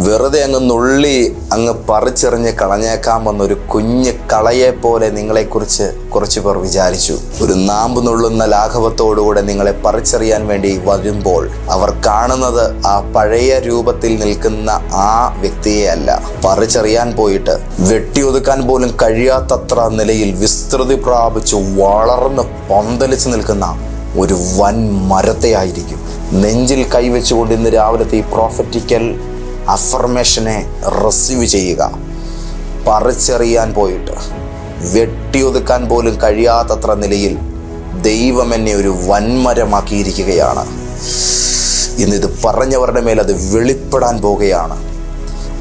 വെറുതെ അങ്ങ് നുള്ളി അങ്ങ് പറിച്ചെറിഞ്ഞ് കളഞ്ഞേക്കാമെന്നൊരു കുഞ്ഞ് കളയെ പോലെ നിങ്ങളെക്കുറിച്ച് കുറച്ച് പേർ വിചാരിച്ചു. ഒരു നാമ്പ് നുള്ളുന്ന ലാഘവത്തോടുകൂടെ നിങ്ങളെ പറിച്ചെറിയാൻ വേണ്ടി വരുമ്പോൾ അവർ കാണുന്നത് ആ പഴയ രൂപത്തിൽ നിൽക്കുന്ന ആ വ്യക്തിയെ അല്ല. പറിച്ചെറിയാൻ പോയിട്ട് വെട്ടിയൊതുക്കാൻ പോലും കഴിയാത്തത്ര നിലയിൽ വിസ്തൃതി പ്രാപിച്ച് വളർന്ന് പന്തലിച്ച് നിൽക്കുന്ന ഒരു വൻ മരത്തെ ആയിരിക്കും. നെഞ്ചിൽ കൈവച്ചുകൊണ്ട് ഇന്ന് രാവിലത്തെ ഈ പ്രോഫറ്റിക്കൽ അഫർമേഷനെ റിസീവ് ചെയ്യുക. പറിച്ചെറിയാൻ പോയിട്ട് വെട്ടിയൊതുക്കാൻ പോലും കഴിയാത്തത്ര നിലയിൽ ദൈവം എന്നെ ഒരു വൻമരമാക്കിയിരിക്കുകയാണ്. ഇന്നിത് പറഞ്ഞവരുടെ മേൽ അത് വെളിപ്പെടാൻ പോകുകയാണ്.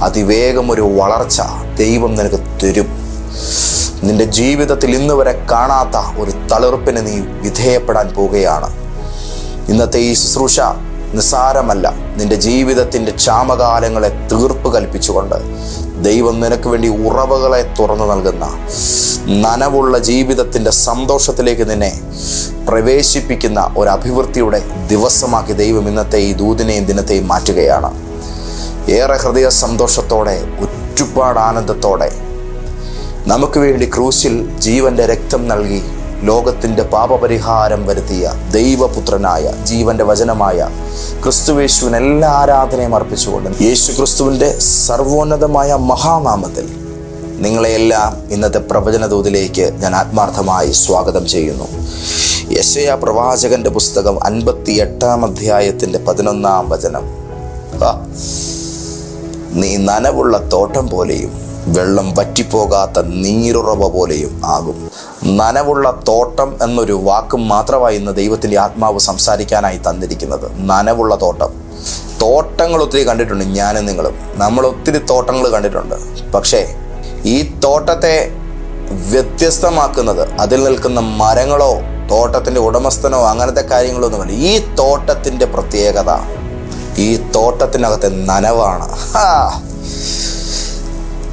അതിവേഗം ഒരു വളർച്ച ദൈവം നിനക്ക് തരും. നിന്റെ ജീവിതത്തിൽ ഇന്ന് വരെ കാണാത്ത ഒരു തളിർപ്പിന് നീ വിധേയപ്പെടാൻ പോകുകയാണ്. ഇന്നത്തെ ഈ ശുശ്രൂഷ നിസ്സാരമല്ല. നിന്റെ ജീവിതത്തിൻ്റെ ക്ഷാമകാലങ്ങളെ തീർപ്പ് കൽപ്പിച്ചുകൊണ്ട് ദൈവം നിനക്ക് വേണ്ടി ഉറവകളെ തുറന്നു നൽകുന്ന നനവുള്ള ജീവിതത്തിൻ്റെ സന്തോഷത്തിലേക്ക് നിന്നെ പ്രവേശിപ്പിക്കുന്ന ഒരു അഭിവൃദ്ധിയുടെ ദിവസമാക്കി ദൈവം ഇന്നത്തെ ഈ ദൂതിനെയും ദിനത്തെയും മാറ്റുകയാണ്. ഏറെ ഹൃദയ സന്തോഷത്തോടെ, ഒരുപാട് ആനന്ദത്തോടെ നമുക്ക് വേണ്ടി ക്രൂശിൽ ജീവന്റെ രക്തം നൽകി ലോകത്തിൻ്റെ പാപപരിഹാരം വരുത്തിയ ദൈവപുത്രനായ ജീവന്റെ വചനമായ ക്രിസ്തുയേശുവിന് എല്ലാ ആരാധനയും അർപ്പിച്ചുകൊണ്ട് യേശു ക്രിസ്തുവിൻ്റെ സർവോന്നതമായ മഹാനാമത്തിൽ നിങ്ങളെയെല്ലാം ഇന്നത്തെ പ്രവചന ദൂതിലേക്ക് ഞാൻ ആത്മാർത്ഥമായി സ്വാഗതം ചെയ്യുന്നു. യെശയ്യാ പ്രവാചകന്റെ പുസ്തകം 58 അധ്യായത്തിൻ്റെ 11 വചനം. നീ നനവുള്ള തോട്ടം പോലെയും വെള്ളം വറ്റിപ്പോകാത്ത നീരുറവ പോലെയും ആകും. നനവുള്ള തോട്ടം എന്നൊരു വാക്കും മാത്രമായി ഇന്ന് ദൈവത്തിൻ്റെ ആത്മാവ് സംസാരിക്കാനായി തന്നിരിക്കുന്നത്. നനവുള്ള തോട്ടം. തോട്ടങ്ങൾ ഒത്തിരി കണ്ടിട്ടുണ്ട് ഞാനും നിങ്ങളും. നമ്മൾ ഒത്തിരി തോട്ടങ്ങൾ കണ്ടിട്ടുണ്ട്. പക്ഷേ ഈ തോട്ടത്തെ വ്യത്യസ്തമാക്കുന്നത് അതിൽ നിൽക്കുന്ന മരങ്ങളോ തോട്ടത്തിൻ്റെ ഉടമസ്ഥനോ അങ്ങനത്തെ കാര്യങ്ങളൊന്നുമല്ല. ഈ തോട്ടത്തിൻ്റെ പ്രത്യേകത ഈ തോട്ടത്തിനകത്തെ നനവാണ്.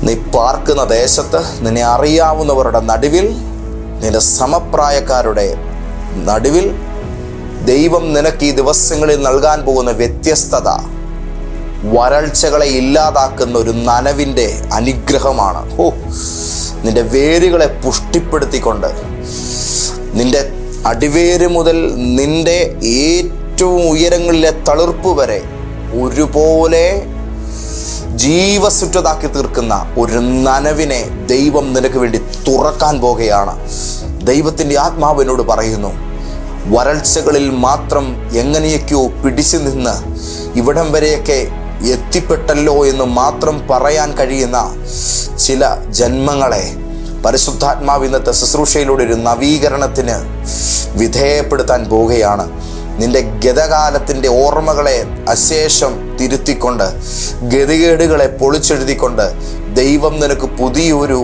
നീ പാർക്കുന്ന ദേശത്ത്, നിന്നെ അറിയാവുന്നവരുടെ നടുവിൽ, നിന്റെ സമപ്രായക്കാരുടെ നടുവിൽ ദൈവം നിനക്ക് ഈ ദിവസങ്ങളിൽ നൽകാൻ പോകുന്ന വ്യത്യസ്തത വരൾച്ചകളെ ഇല്ലാതാക്കുന്ന ഒരു നനവിൻ്റെ അനുഗ്രഹമാണ്. നിന്റെ വേരുകളെ പുഷ്ടിപ്പെടുത്തിക്കൊണ്ട് നിന്റെ അടിവേര് മുതൽ നിന്റെ ഏറ്റവും ഉയരങ്ങളിലെ തളിർപ്പ് വരെ ഒരുപോലെ ജീവസുറ്റതാക്കി തീർക്കുന്ന ഒരു നനവിനെ ദൈവം നിനക്ക് വേണ്ടി തുറക്കാൻ പോകുകയാണ്. ദൈവത്തിൻ്റെ ആത്മാവ് എന്നോട് പറയുന്നു, വരൾച്ചകളിൽ മാത്രം എങ്ങനെയൊക്കെയോ പിടിച്ചു നിന്ന് ഇവിടം വരെയൊക്കെ എത്തിപ്പെട്ടല്ലോ എന്ന് മാത്രം പറയാൻ കഴിയുന്ന ചില ജന്മങ്ങളെ പരിശുദ്ധാത്മാവ് ഇന്നത്തെ ശുശ്രൂഷയിലൂടെ ഒരു നവീകരണത്തിന് വിധേയപ്പെടുത്താൻ പോവുകയാണ്. നിന്റെ ഗതകാലത്തിൻ്റെ ഓർമ്മകളെ അശേഷം തിരുത്തിക്കൊണ്ട്, ഗതികേടുകളെ പൊളിച്ചെഴുതിക്കൊണ്ട് ദൈവം നിനക്ക് പുതിയൊരു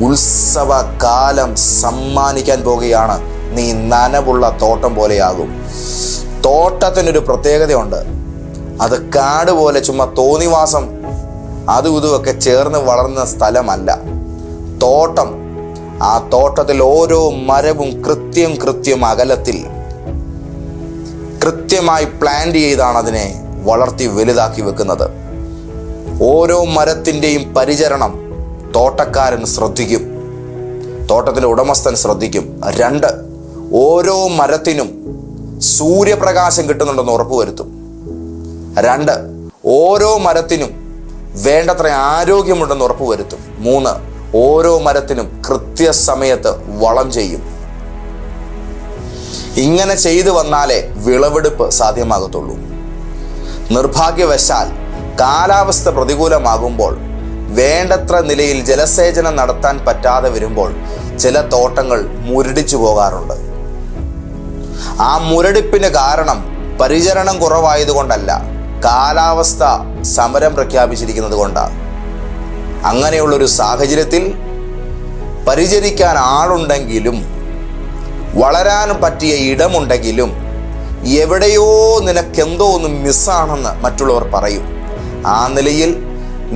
ഉത്സവകാലം സമ്മാനിക്കാൻ പോകുകയാണ്. നീ നനവുള്ള തോട്ടം പോലെയാകും. തോട്ടത്തിനൊരു പ്രത്യേകതയുണ്ട്. അത് കാട് പോലെ ചുമ്മാ തോന്നിവാസം അതും ഇതുമൊക്കെ ചേർന്ന് വളർന്ന സ്ഥലമല്ല തോട്ടം. ആ തോട്ടത്തിൽ ഓരോ മരവും കൃത്യം അകലത്തിൽ കൃത്യമായി പ്ലാൻ ചെയ്താണ് അതിനെ വളർത്തി വലുതാക്കി വെക്കുന്നത്. ഓരോ മരത്തിൻ്റെയും പരിചരണം തോട്ടക്കാരൻ ശ്രദ്ധിക്കും, തോട്ടത്തിൻ്റെ ഉടമസ്ഥൻ ശ്രദ്ധിക്കും. 2, ഓരോ മരത്തിനും സൂര്യപ്രകാശം കിട്ടുന്നുണ്ടെന്ന് ഉറപ്പുവരുത്തും. 2, ഓരോ മരത്തിനും വേണ്ടത്ര ആരോഗ്യമുണ്ടെന്ന് ഉറപ്പുവരുത്തും. 3, ഓരോ മരത്തിനും കൃത്യസമയത്ത് വളം ചെയ്യും. ഇങ്ങനെ ചെയ്തു വന്നാലേ വിളവെടുപ്പ് സാധ്യമാകത്തുള്ളൂ. നിർഭാഗ്യവശാൽ കാലാവസ്ഥ പ്രതികൂലമാകുമ്പോൾ, വേണ്ടത്ര നിലയിൽ ജലസേചനം നടത്താൻ പറ്റാതെ വരുമ്പോൾ ചില തോട്ടങ്ങൾ മുരടിച്ചു പോകാറുണ്ട്. ആ മുരടിപ്പിന് കാരണം പരിചരണം കുറവായതുകൊണ്ടല്ല, കാലാവസ്ഥ സമരം പ്രഖ്യാപിച്ചിരിക്കുന്നത് കൊണ്ടാണ്. അങ്ങനെയുള്ളൊരു സാഹചര്യത്തിൽ പരിചരിക്കാൻ ആളുണ്ടെങ്കിലും, വളരാൻ പറ്റിയ ഇടമുണ്ടെങ്കിലും എവിടെയോ നിനക്കെന്തോ ഒന്ന് മിസ്സാണെന്ന് മറ്റുള്ളവർ പറയും. ആ നിലയിൽ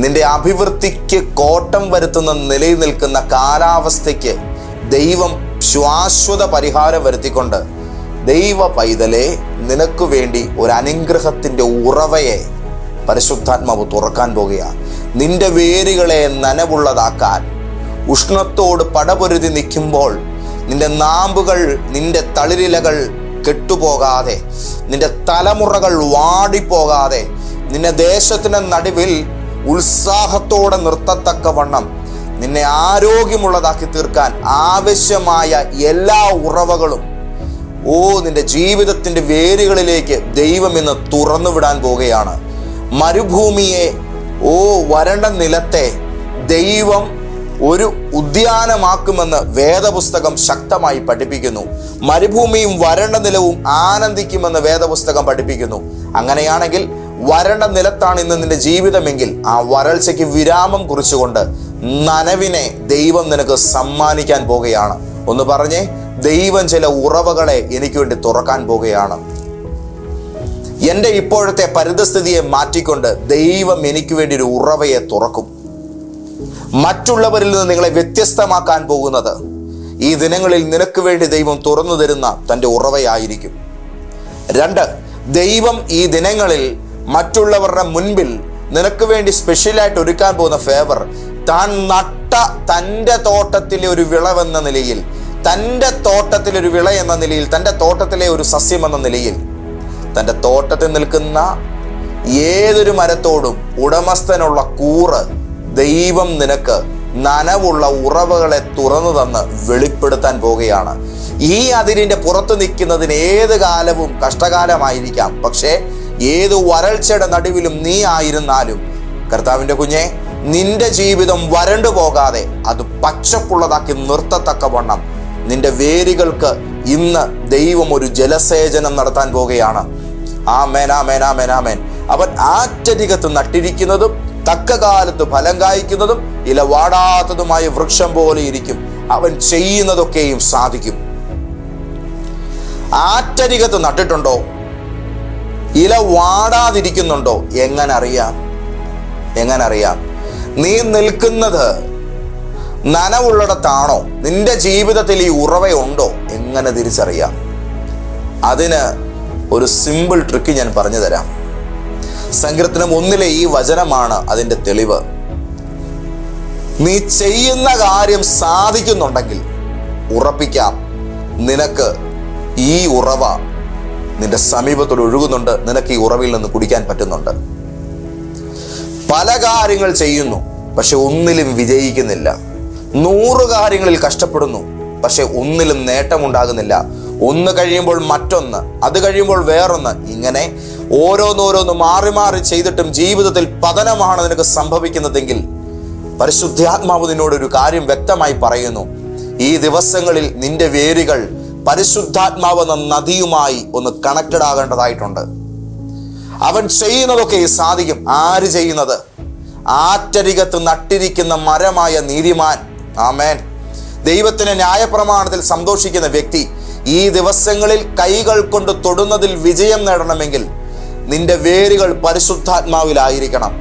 നിന്റെ അഭിവൃദ്ധിക്ക് കോട്ടം വരുത്തുന്ന നിലയിൽ നിൽക്കുന്ന കാലാവസ്ഥയ്ക്ക് ദൈവം ശാശ്വത പരിഹാരം വരുത്തിക്കൊണ്ട് ദൈവ പൈതലെ നിനക്ക് വേണ്ടി ഒരു അനുഗ്രഹത്തിൻ്റെ ഉറവയെ പരിശുദ്ധാത്മാവ് തുറക്കാൻ പോകുകയാണ്. നിന്റെ വേരുകളെ നനവുള്ളതാക്കാൻ ഉഷ്ണത്തോട് പടപൊരുതി നിൽക്കുമ്പോൾ നിന്റെ നാമ്പുകൾ, നിന്റെ തളിരിലകൾ കെട്ടുപോകാതെ, നിന്റെ തലമുറകൾ വാടിപ്പോകാതെ, നിന്നെ ദേശത്തിന് നടുവിൽ ഉത്സാഹത്തോടെ നിർത്തത്തക്കവണ്ണം നിന്നെ ആരോഗ്യമുള്ളതാക്കി തീർക്കാൻ ആവശ്യമായ എല്ലാ ഉറവകളും നിന്റെ ജീവിതത്തിൻ്റെ വേരുകളിലേക്ക് ദൈവം ഇന്ന് തുറന്നു വിടാൻ പോകുകയാണ്. മരുഭൂമിയെ, വരണ്ട നിലത്തെ ദൈവം ഒരു ഉദ്യാനമാക്കുമെന്ന് വേദപുസ്തകം ശക്തമായി പഠിപ്പിക്കുന്നു. മരുഭൂമിയും വരണ്ട നിലവും ആനന്ദിക്കുമെന്ന് വേദപുസ്തകം പഠിപ്പിക്കുന്നു. അങ്ങനെയാണെങ്കിൽ വരണ്ട നിലത്താണ് ഇന്ന് നിന്റെ ജീവിതമെങ്കിൽ ആ വരൾച്ചയ്ക്ക് വിരാമം കുറിച്ചുകൊണ്ട് നനവിനെ ദൈവം നിനക്ക് സമ്മാനിക്കാൻ പോകുകയാണ്. ഒന്ന് പറഞ്ഞേ, ദൈവം ചില ഉറവകളെ എനിക്ക് വേണ്ടി തുറക്കാൻ പോകുകയാണ്. എൻ്റെ ഇപ്പോഴത്തെ പരിതസ്ഥിതിയെ മാറ്റിക്കൊണ്ട് ദൈവം എനിക്ക് വേണ്ടി ഒരു ഉറവയെ തുറക്കും. മറ്റുള്ളവരിൽ നിന്ന് നിങ്ങളെ വ്യത്യസ്തമാക്കാൻ പോകുന്നത് ഈ ദിനങ്ങളിൽ നിനക്ക് വേണ്ടി ദൈവം തുറന്നു തരുന്ന തൻ്റെ ഉറവയായിരിക്കും. 2, ദൈവം ഈ ദിനങ്ങളിൽ മറ്റുള്ളവരുടെ മുൻപിൽ നിനക്ക് വേണ്ടി സ്പെഷ്യലായിട്ട് ഒരുക്കാൻ പോകുന്ന ഫേവർ, താൻ നട്ട തൻ്റെ തോട്ടത്തിലെ ഒരു വിളവെന്ന നിലയിൽ, തൻ്റെ തോട്ടത്തിലെ ഒരു വിള എന്ന നിലയിൽ, തൻ്റെ തോട്ടത്തിലെ ഒരു സസ്യം എന്ന നിലയിൽ, തൻ്റെ തോട്ടത്തിൽ നിൽക്കുന്ന ഏതൊരു മരത്തോടും ഉടമസ്ഥനുള്ള കൂറ് ദൈവം നിനക്ക് നനവുള്ള ഉറവകളെ തുറന്നു തന്ന് വെളിപ്പെടുത്താൻ പോകുകയാണ്. ഈ അതിരിൻ്റെ പുറത്ത് നിൽക്കുന്നതിന് ഏത് കാലവും കഷ്ടകാലമായിരിക്കാം. പക്ഷേ ഏത് വരൾച്ചയുടെ നടുവിലും നീ ആയിരുന്നാലും കർത്താവിൻ്റെ കുഞ്ഞെ, നിന്റെ ജീവിതം വരണ്ടു പോകാതെ അത് പച്ചപ്പുള്ളതാക്കി നിർത്തത്തക്കവണ്ണം നിന്റെ വേരുകൾക്ക് ഇന്ന് ദൈവം ഒരു ജലസേചനം നടത്താൻ പോകുകയാണ്. ആമേൻ, ആമേൻ, ആമേൻ, ആമേൻ. അവൻ ആറ്റരികത്ത് നട്ടിരിക്കുന്നതും തക്ക കാലത്ത് ഫലം കായ്ക്കുന്നതും ഇല വാടാത്തതുമായ വൃക്ഷം പോലെ ഇരിക്കും. അവൻ ചെയ്യുന്നതൊക്കെയും സാധിക്കും. ആറ്റരികത്ത് നട്ടിട്ടുണ്ടോ? ഇല വാടാതിരിക്കുന്നുണ്ടോ? എങ്ങനെ അറിയാം? നീ നിൽക്കുന്നത് നനവുള്ളിടത്താണോ? നിന്റെ ജീവിതത്തിൽ ഈ ഉറവയുണ്ടോ? എങ്ങനെ തിരിച്ചറിയാം? അതിന് ഒരു സിമ്പിൾ ട്രിക്ക് ഞാൻ പറഞ്ഞു തരാം. സങ്കീർത്തനം 1 ഈ വചനമാണ് അതിൻ്റെ തെളിവ്. നീ ചെയ്യുന്ന കാര്യം സാധിക്കുന്നുണ്ടെങ്കിൽ ഉറപ്പിക്കാം, നിനക്ക് ഈ ഉറവ നിന്റെ സമീപത്തോട് ഒഴുകുന്നുണ്ട്. നിനക്ക് ഈ ഉറവയിൽ നിന്ന് കുടിക്കാൻ പറ്റുന്നുണ്ട്. പല കാര്യങ്ങൾ ചെയ്യുന്നു, പക്ഷെ ഒന്നിലും വിജയിക്കുന്നില്ല. 100 കാര്യങ്ങളിൽ കഷ്ടപ്പെടുന്നു, പക്ഷെ ഒന്നിലും നേട്ടമുണ്ടാകുന്നില്ല. ഒന്ന് കഴിയുമ്പോൾ മറ്റൊന്ന്, അത് കഴിയുമ്പോൾ വേറൊന്ന്, ഇങ്ങനെ ഓരോന്നോരോന്ന് മാറി മാറി ചെയ്തിട്ടും ജീവിതത്തിൽ പതനമാണ് നിനക്ക് സംഭവിക്കുന്നതെങ്കിൽ പരിശുദ്ധാത്മാവ് നിന്നോടൊരു കാര്യം വ്യക്തമായി പറയുന്നു. ഈ ദിവസങ്ങളിൽ നിന്റെ വേരുകൾ പരിശുദ്ധാത്മാവ് എന്ന നദിയുമായി ഒന്ന് കണക്റ്റഡ് ആകേണ്ടതായിട്ടുണ്ട്. അവൻ ചെയ്യുന്നതൊക്കെ സാധിക്കും. ആര് ചെയ്യുന്നത്? ആറ്റരികത്ത് നട്ടിരിക്കുന്ന മരമായ നീതിമാൻ. ആമേൻ. ദൈവത്തിന്റെ ന്യായപ്രമാണത്തിൽ സന്തോഷിക്കുന്ന വ്യക്തി ഈ ദിവസങ്ങളിൽ കൈകൾ കൊണ്ട് തൊടുന്നതിൽ വിജയം നേടണമെങ്കിൽ നിന്റെ വേരുകൾ പരിശുദ്ധാത്മാവിലായിരിക്കണം.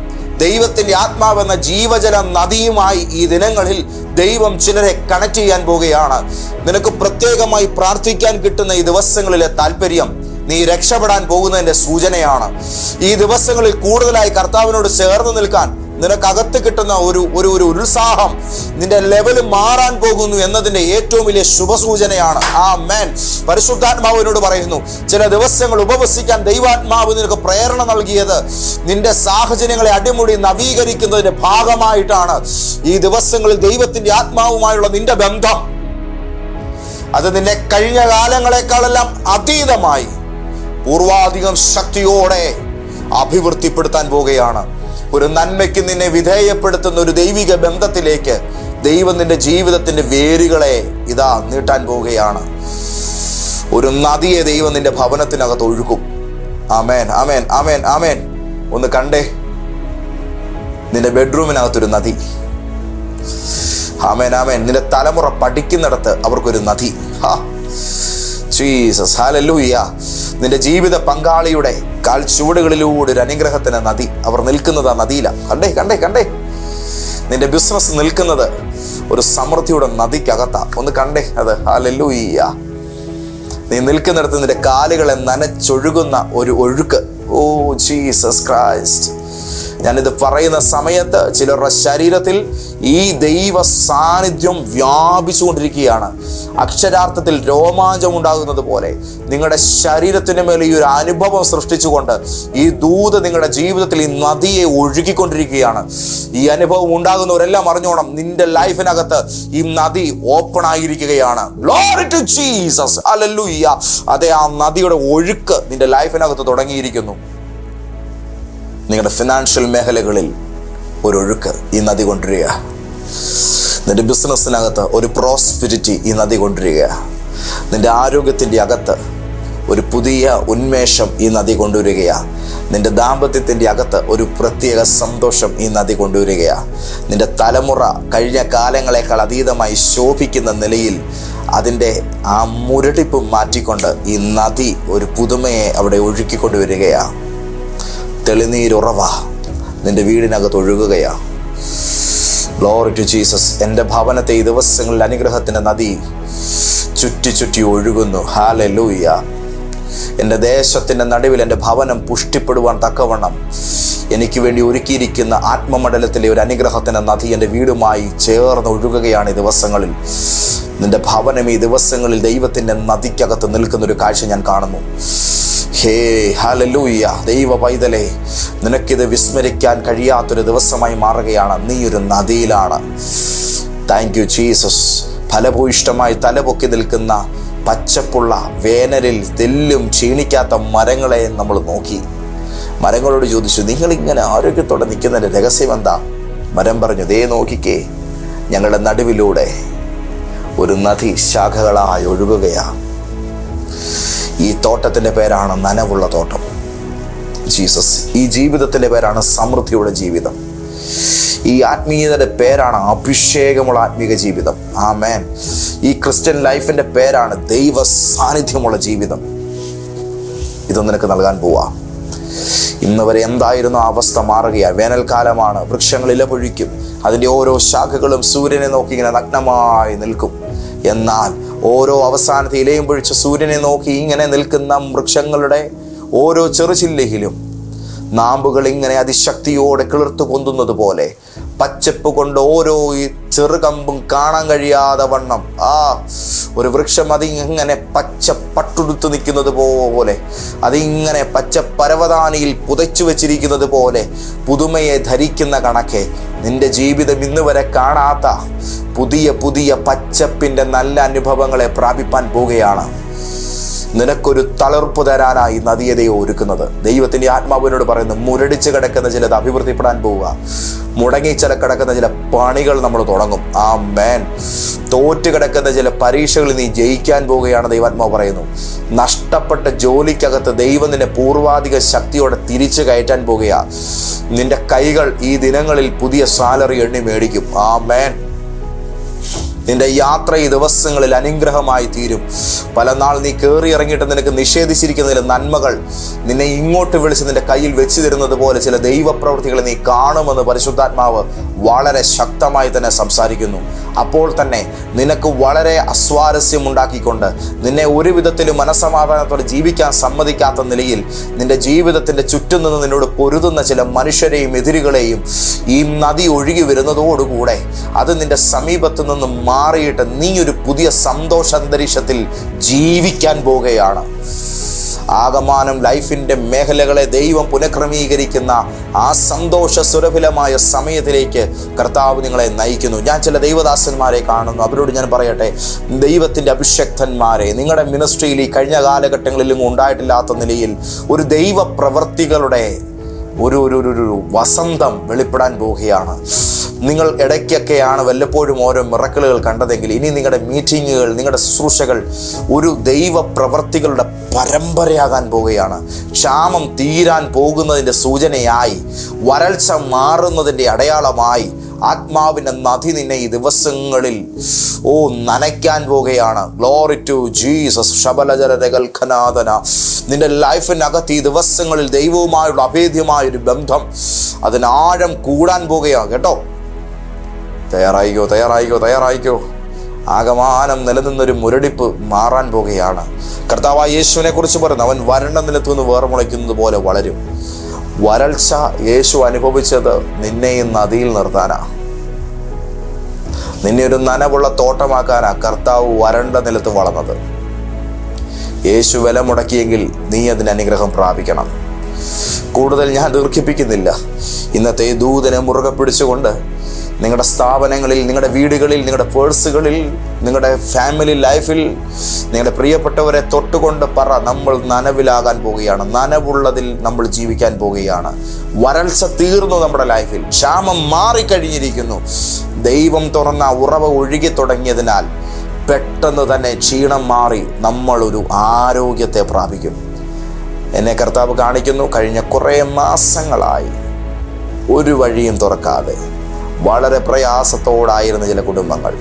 ദൈവത്തിന്റെ ആത്മാവെന്ന ജീവജല നദിയുമായി ഈ ദിനങ്ങളിൽ ദൈവം ചിലരെ കണക്ട് ചെയ്യാൻ പോവുകയാണ്. നിനക്ക് പ്രത്യേകമായി പ്രാർത്ഥിക്കാൻ കിട്ടുന്ന ഈ ദിവസങ്ങളിലെ താല്പര്യം നീ രക്ഷപ്പെടാൻ പോകുന്നതിന്റെ സൂചനയാണ്. ഈ ദിവസങ്ങളിൽ കൂടുതലായി കർത്താവിനോട് ചേർന്ന് നിൽക്കാൻ നിനക്കകത്ത് കിട്ടുന്ന ഒരു ഉത്സാഹം നിന്റെ ലെവൽ മാറാൻ പോകുന്നു എന്നതിന്റെ ഏറ്റവും വലിയ ശുഭസൂചനയാണ്. ആമേൻ. പരിശുദ്ധാത്മാവിനോട് പറയുന്നു, ചില ദിവസങ്ങൾ ഉപവസിക്കാൻ ദൈവാത്മാവ് നിനക്ക് പ്രേരണ നൽകിയത് നിന്റെ സാഹചര്യങ്ങളെ അടിമുടി നവീകരിക്കുന്നതിന്റെ ഭാഗമായിട്ടാണ്. ഈ ദിവസങ്ങളിൽ ദൈവത്തിന്റെ ആത്മാവുമായുള്ള നിന്റെ ബന്ധം അത് നിന്നെ കഴിഞ്ഞ കാലങ്ങളെക്കാളെല്ലാം അതീതമായി പൂർവാധികം ശക്തിയോടെ അഭിവൃദ്ധിപ്പെടുത്താൻ പോവുകയാണ്. ഒരു നന്മയ്ക്ക് നിന്നെ വിധേയപ്പെടുത്തുന്ന ഒരു ദൈവിക ബന്ധത്തിലേക്ക് ദൈവം നിന്റെ ജീവിതത്തിന്റെ വേരുകളെ ഇതാ നീട്ടാൻ പോവുകയാണ്. ഒരു നദിയെ ദൈവം നിന്റെ ഭവനത്തിനകത്ത് ഒഴുക്കും. ആമേൻ, ആമേൻ, ആമേൻ, ആമേൻ. ഒന്ന് കണ്ടേ, നിന്റെ ബെഡ്റൂമിനകത്തൊരു നദി. ആമേൻ, ആമേൻ. നിന്റെ തലമുറ പഠിക്കുന്നിടത്ത് അവർക്കൊരു നദി. Jesus, hallelujah. നിന്റെ ജീവിത പങ്കാളിയുടെ കാൽ ചുവടുകളിലൂടെ ഒരു അനുഗ്രഹത്തിന് നദി. അവർ നിൽക്കുന്നത് ആ നദിയിലാണ്. കണ്ടേ. നിന്റെ ബിസിനസ് നിൽക്കുന്നത് ഒരു സമൃദ്ധിയുടെ നദിക്കകത്താ. ഒന്ന് കണ്ടേ അത്. ഹല്ലേലൂയ. നീ നിൽക്കുന്നിടത്ത് നിന്റെ കാലുകളെ നനച്ചൊഴുകുന്ന ഒരു ഒഴുക്ക്. Oh Jesus Christ. ഞാനിത് പറയുന്ന സമയത്ത് ചിലരുടെ ശരീരത്തിൽ ഈ ദൈവ സാന്നിധ്യം വ്യാപിച്ചുകൊണ്ടിരിക്കുകയാണ്. അക്ഷരാർത്ഥത്തിൽ രോമാഞ്ചം ഉണ്ടാകുന്നത് പോലെ നിങ്ങളുടെ ശരീരത്തിന് മേൽ ഈ ഒരു അനുഭവം സൃഷ്ടിച്ചുകൊണ്ട് ഈ ദൂത് നിങ്ങളുടെ ജീവിതത്തിൽ ഈ നദിയെ ഒഴുകിക്കൊണ്ടിരിക്കുകയാണ്. ഈ അനുഭവം ഉണ്ടാകുന്നവരെല്ലാം അറിഞ്ഞോണം, നിന്റെ ലൈഫിനകത്ത് ഈ നദി ഓപ്പൺ ആയിരിക്കുകയാണ്. Glory to Jesus, hallelujah. അതെ, ആ നദിയുടെ ഒഴുക്ക് നിന്റെ ലൈഫിനകത്ത് തുടങ്ങിയിരിക്കുന്നു. നിങ്ങളുടെ ഫിനാൻഷ്യൽ മേഖലകളിൽ ഒരു ഒഴുക്ക് ഈ നദി കൊണ്ടുവരിക. നിന്റെ ബിസിനസ്സിനകത്ത് ഒരു പ്രോസ്പെരിറ്റി ഈ നദി കൊണ്ടുവരിക. നിന്റെ ആരോഗ്യത്തിൻ്റെ അകത്ത് ഒരു പുതിയ ഉന്മേഷം ഈ നദി കൊണ്ടുവരികയാണ്. നിന്റെ ദാമ്പത്യത്തിൻ്റെ അകത്ത് ഒരു പ്രത്യേക സന്തോഷം ഈ നദി കൊണ്ടുവരികയാണ്. നിന്റെ തലമുറ കഴിഞ്ഞ കാലങ്ങളെക്കാൾ അതീതമായി ശോഭിക്കുന്ന നിലയിൽ അതിൻ്റെ ആ മുരടിപ്പ് മാറ്റിക്കൊണ്ട് ഈ നദി ഒരു പുതുമയെ അവിടെ ഒഴുക്കിക്കൊണ്ടുവരികയാണ്. തെളിനീരുറവ നിന്റെ വീടിനകത്ത് ഒഴുകുകയാണ്. Glory to Jesus. എൻ്റെ ഭവനത്തെ ഈ ദിവസങ്ങളിൽ അനുഗ്രഹത്തിൻ്റെ നദി ചുറ്റി ചുറ്റി ഒഴുകുന്നു. ഹല്ലേലൂയ. എൻ്റെ ദേശത്തിൻ്റെ നടുവിൽ എൻ്റെ ഭവനം പുഷ്ടിപ്പെടുവാൻ തക്കവണ്ണം എനിക്ക് വേണ്ടി ഒരുക്കിയിരിക്കുന്ന ആത്മമണ്ഡലത്തിലെ ഒരു അനുഗ്രഹത്തിൻ്റെ നദി എൻ്റെ വീടുമായി ചേർന്ന് ഒഴുകുകയാണ് ഈ ദിവസങ്ങളിൽ. നിന്റെ ഭവനം ഈ ദിവസങ്ങളിൽ ദൈവത്തിൻ്റെ നദിക്കകത്ത് നിൽക്കുന്നൊരു കാഴ്ച ഞാൻ കാണുന്നു. Hey hallelujah. ദൈവ പൈതലേ, നിനക്കിത് വിസ്മരിക്കാൻ കഴിയാത്തൊരു ദിവസമായി മാറുകയാണ്. നീ ഒരു നദിയിലാണ്. Thank you Jesus. ഫലഭൂയിഷ്ടമായി തലപൊക്കി നിൽക്കുന്ന പച്ചപ്പുള്ള വേനലിൽ തെല്ലും ക്ഷീണിക്കാത്ത മരങ്ങളെ നമ്മൾ നോക്കി. മരങ്ങളോട് ചോദിച്ചു, നിങ്ങളിങ്ങനെ ആരോഗ്യത്തോടെ നിൽക്കുന്നതിൻ്റെ രഹസ്യം എന്താ? മരം പറഞ്ഞു, ദേ നോക്കിക്കേ, ഞങ്ങളുടെ നടുവിലൂടെ ഒരു നദി ശാഖകളായി ഒഴുകുകയാണ്. ഈ തോട്ടത്തിൻ്റെ പേരാണ് നനവുള്ള തോട്ടം. ജീസസ്. ഈ ജീവിതത്തിൻ്റെ പേരാണ് സമൃദ്ധിയുടെ ജീവിതം. ഈ ആത്മീയതയുടെ പേരാണ് അഭിഷേകമുള്ള ആത്മീക ജീവിതം. ആമേൻ. ഈ ക്രിസ്ത്യൻ ലൈഫിൻ്റെ പേരാണ് ദൈവ സാന്നിധ്യമുള്ള ജീവിതം. ഇതൊന്നും നിനക്ക് നൽകാൻ പോവാ. ഇന്ന് വരെ എന്തായിരുന്നു ആ അവസ്ഥ മാറുകയാണ്. വേനൽക്കാലമാണ്, വൃക്ഷങ്ങൾ ഇല പൊഴിക്കും, അതിൻ്റെ ഓരോ ശാഖകളും സൂര്യനെ നോക്കി ഇങ്ങനെ നഗ്നമായി നിൽക്കും. എന്നാൽ ഓരോ അവസാനത്തെ ഇലയും പൊഴിച്ച് സൂര്യനെ നോക്കി ഇങ്ങനെ നിൽക്കുന്ന വൃക്ഷങ്ങളുടെ ഓരോ ചെറുചില്ലയിലും നാമ്പുകൾ ഇങ്ങനെ അതിശക്തിയോടെ കിളിർത്തു പൊന്തുന്നത് പോലെ പച്ചപ്പ് കൊണ്ട് ഓരോ ഈ ചെറുകമ്പും കാണാൻ കഴിയാതെ വണ്ണം ഒരു വൃക്ഷം അതിങ്ങനെ പച്ച പട്ടുടുത്ത് നിൽക്കുന്നത് പോലെ, അതിങ്ങനെ പച്ച പരവതാനിയിൽ പുതച്ചു വെച്ചിരിക്കുന്നത് പോലെ പുതുമയെ ധരിക്കുന്ന കണക്കെ നിന്റെ ജീവിതം ഇന്ന് വരെ കാണാത്ത പുതിയ പുതിയ പച്ചപ്പിൻ്റെ നല്ല അനുഭവങ്ങളെ പ്രാപിപ്പാൻ പോവുകയാണ്. നിനക്കൊരു തളർപ്പ് തരാനായി നദിയതയെ ഒരുക്കുന്നത്. ദൈവത്തിൻ്റെ ആത്മാവിനോട് പറയുന്നു, മുരടിച്ച് കിടക്കുന്ന ചിലത് അഭിവൃദ്ധിപ്പെടാൻ പോവുക. മുടങ്ങി കിടക്കുന്ന ചില പണികൾ നമ്മൾ തുടങ്ങും. ആമേൻ. തോറ്റ് കിടക്കുന്ന ചില പരീക്ഷകളിൽ നീ ജയിക്കാൻ പോവുകയാണ് ദൈവാത്മാവ് പറയുന്നു. നഷ്ടപ്പെട്ട ജോലിക്കകത്ത് ദൈവം നിന്നെ പൂർവാധിക ശക്തിയോടെ തിരിച്ചു കയറ്റാൻ പോവുകയാണ്. നിന്റെ കൈകൾ ഈ ദിനങ്ങളിൽ പുതിയ സാലറി എണ്ണി മേടിക്കും. ആമേൻ. നിന്റെ യാത്ര ഈ ദിവസങ്ങളിൽ അനുഗ്രഹമായി തീരും. പല നാൾ നീ കയറി ഇറങ്ങിയിട്ട് നിനക്ക് നിഷേധിച്ചിരിക്കുന്ന ചില നന്മകൾ നിന്നെ ഇങ്ങോട്ട് വിളിച്ച് നിന്റെ കയ്യിൽ വെച്ച് തരുന്നത് പോലെ ചില ദൈവപ്രവൃത്തികളെ നീ കാണുമെന്ന് പരിശുദ്ധാത്മാവ് വളരെ ശക്തമായി തന്നെ സംസാരിക്കുന്നു. അപ്പോൾ തന്നെ നിനക്ക് വളരെ അസ്വാരസ്യം ഉണ്ടാക്കിക്കൊണ്ട് നിന്നെ ഒരു വിധത്തിലും മനസ്സമാധാനത്തോടെ ജീവിക്കാൻ സമ്മതിക്കാത്ത നിലയിൽ നിന്റെ ജീവിതത്തിൻ്റെ ചുറ്റും നിന്ന് നിന്നോട് പൊരുതുന്ന ചില മനുഷ്യരെയും എതിരുകളെയും ഈ നദി ഒഴുകി വരുന്നതോടുകൂടെ അത് നിന്റെ സമീപത്തു നിന്നും മാറിയിട്ട് നീ ഒരു പുതിയ സന്തോഷ അന്തരീക്ഷത്തിൽ ജീവിക്കാൻ പോവുകയാണ്. ആകമാനം ലൈഫിൻ്റെ മേഖലകളെ ദൈവം പുനഃക്രമീകരിക്കുന്ന ആ സന്തോഷ സുരഭിലമായ സമയത്തിലേക്ക് കർത്താവ് നിങ്ങളെ നയിക്കുന്നു. ഞാൻ ചില ദൈവദാസന്മാരെ കാണുന്നു. അവരോട് ഞാൻ പറയട്ടെ, ദൈവത്തിൻ്റെ അഭിഷക്തന്മാരെ, നിങ്ങളുടെ മിനിസ്ട്രിയിൽ ഈ കഴിഞ്ഞ കാലഘട്ടങ്ങളിലും ഉണ്ടായിട്ടില്ലാത്ത നിലയിൽ ഒരു ദൈവ പ്രവർത്തികളുടെ ഒരു വസന്തം വെളിപ്പെടാൻ പോവുകയാണ്. നിങ്ങൾ ഇടയ്ക്കൊക്കെയാണ് വല്ലപ്പോഴും ഓരോ മിറക്കിളുകൾ കണ്ടതെങ്കിൽ ഇനി നിങ്ങളുടെ മീറ്റിങ്ങുകൾ, നിങ്ങളുടെ ശുശ്രൂഷകൾ ഒരു ദൈവ പ്രവർത്തികളുടെ പരമ്പരയാകാൻ പോവുകയാണ്. ക്ഷാമം തീരാൻ പോകുന്നതിൻ്റെ സൂചനയായി, വരൾച്ച മാറുന്നതിൻ്റെ അടയാളമായി ആത്മാവിൻ്റെ നദി നിന്നെ ഈ ദിവസങ്ങളിൽ നനയ്ക്കാൻ പോവുകയാണ്. Glory to Jesus. ശബലജലകൽഖനാദന. നിന്റെ ലൈഫിനകത്ത് ഈ ദിവസങ്ങളിൽ ദൈവവുമായുള്ള അഭേദ്യമായൊരു ബന്ധം, അതിനാഴം കൂടാൻ പോവുകയാണ് കേട്ടോ. തയ്യാറായിക്കോ. ആകമാനം നിലനിന്നൊരു മുരടിപ്പ് മാറാൻ പോവുകയാണ്. കർത്താവായ യേശുവിനെ കുറിച്ച് പറയുന്നു, അവൻ വരണ്ട നിലത്തുനിന്ന് വേർ മുളയ്ക്കുന്നത് പോലെ വളരും. വരൾച്ച യേശു അനുഭവിച്ചത് നിന്നെയും നദിയിൽ നിർത്താനാ. നിന്നെ ഒരു നനവുള്ള തോട്ടമാക്കാനാ കർത്താവ് വരണ്ട നിലത്ത് വളർന്നത്. യേശു വില മുടക്കിയെങ്കിൽ നീ അതിന് അനുഗ്രഹം പ്രാപിക്കണം. കൂടുതൽ ഞാൻ ദീർഘിപ്പിക്കുന്നില്ല. ഇന്നത്തെ ദൂതനെ മുറുകെ പിടിച്ചുകൊണ്ട് നിങ്ങളുടെ സ്ഥാപനങ്ങളിൽ, നിങ്ങളുടെ വീടുകളിൽ, നിങ്ങളുടെ പേഴ്സുകളിൽ, നിങ്ങളുടെ ഫാമിലി ലൈഫിൽ നിങ്ങളുടെ പ്രിയപ്പെട്ടവരെ തൊട്ടുകൊണ്ട് പറ, നമ്മൾ നനവിലാകാൻ പോവുകയാണ്. നനവുള്ളതിൽ നമ്മൾ ജീവിക്കാൻ പോവുകയാണ്. വരൾച്ച തീർന്നു, നമ്മുടെ ലൈഫിൽ ക്ഷാമം മാറിക്കഴിഞ്ഞിരിക്കുന്നു. ദൈവം തുറന്ന ഉറവ ഒഴുകി തുടങ്ങിയതിനാൽ പെട്ടെന്ന് തന്നെ ക്ഷീണം മാറി നമ്മളൊരു ആരോഗ്യത്തെ പ്രാപിക്കും. എന്നെ കർത്താവ് കാണിക്കുന്നു. കഴിഞ്ഞ കുറേ മാസങ്ങളായി ഒരു വഴിയും തുറക്കാതെ വളരെ പ്രയാസത്തോടായിരുന്ന ചില കുടുംബങ്ങൾ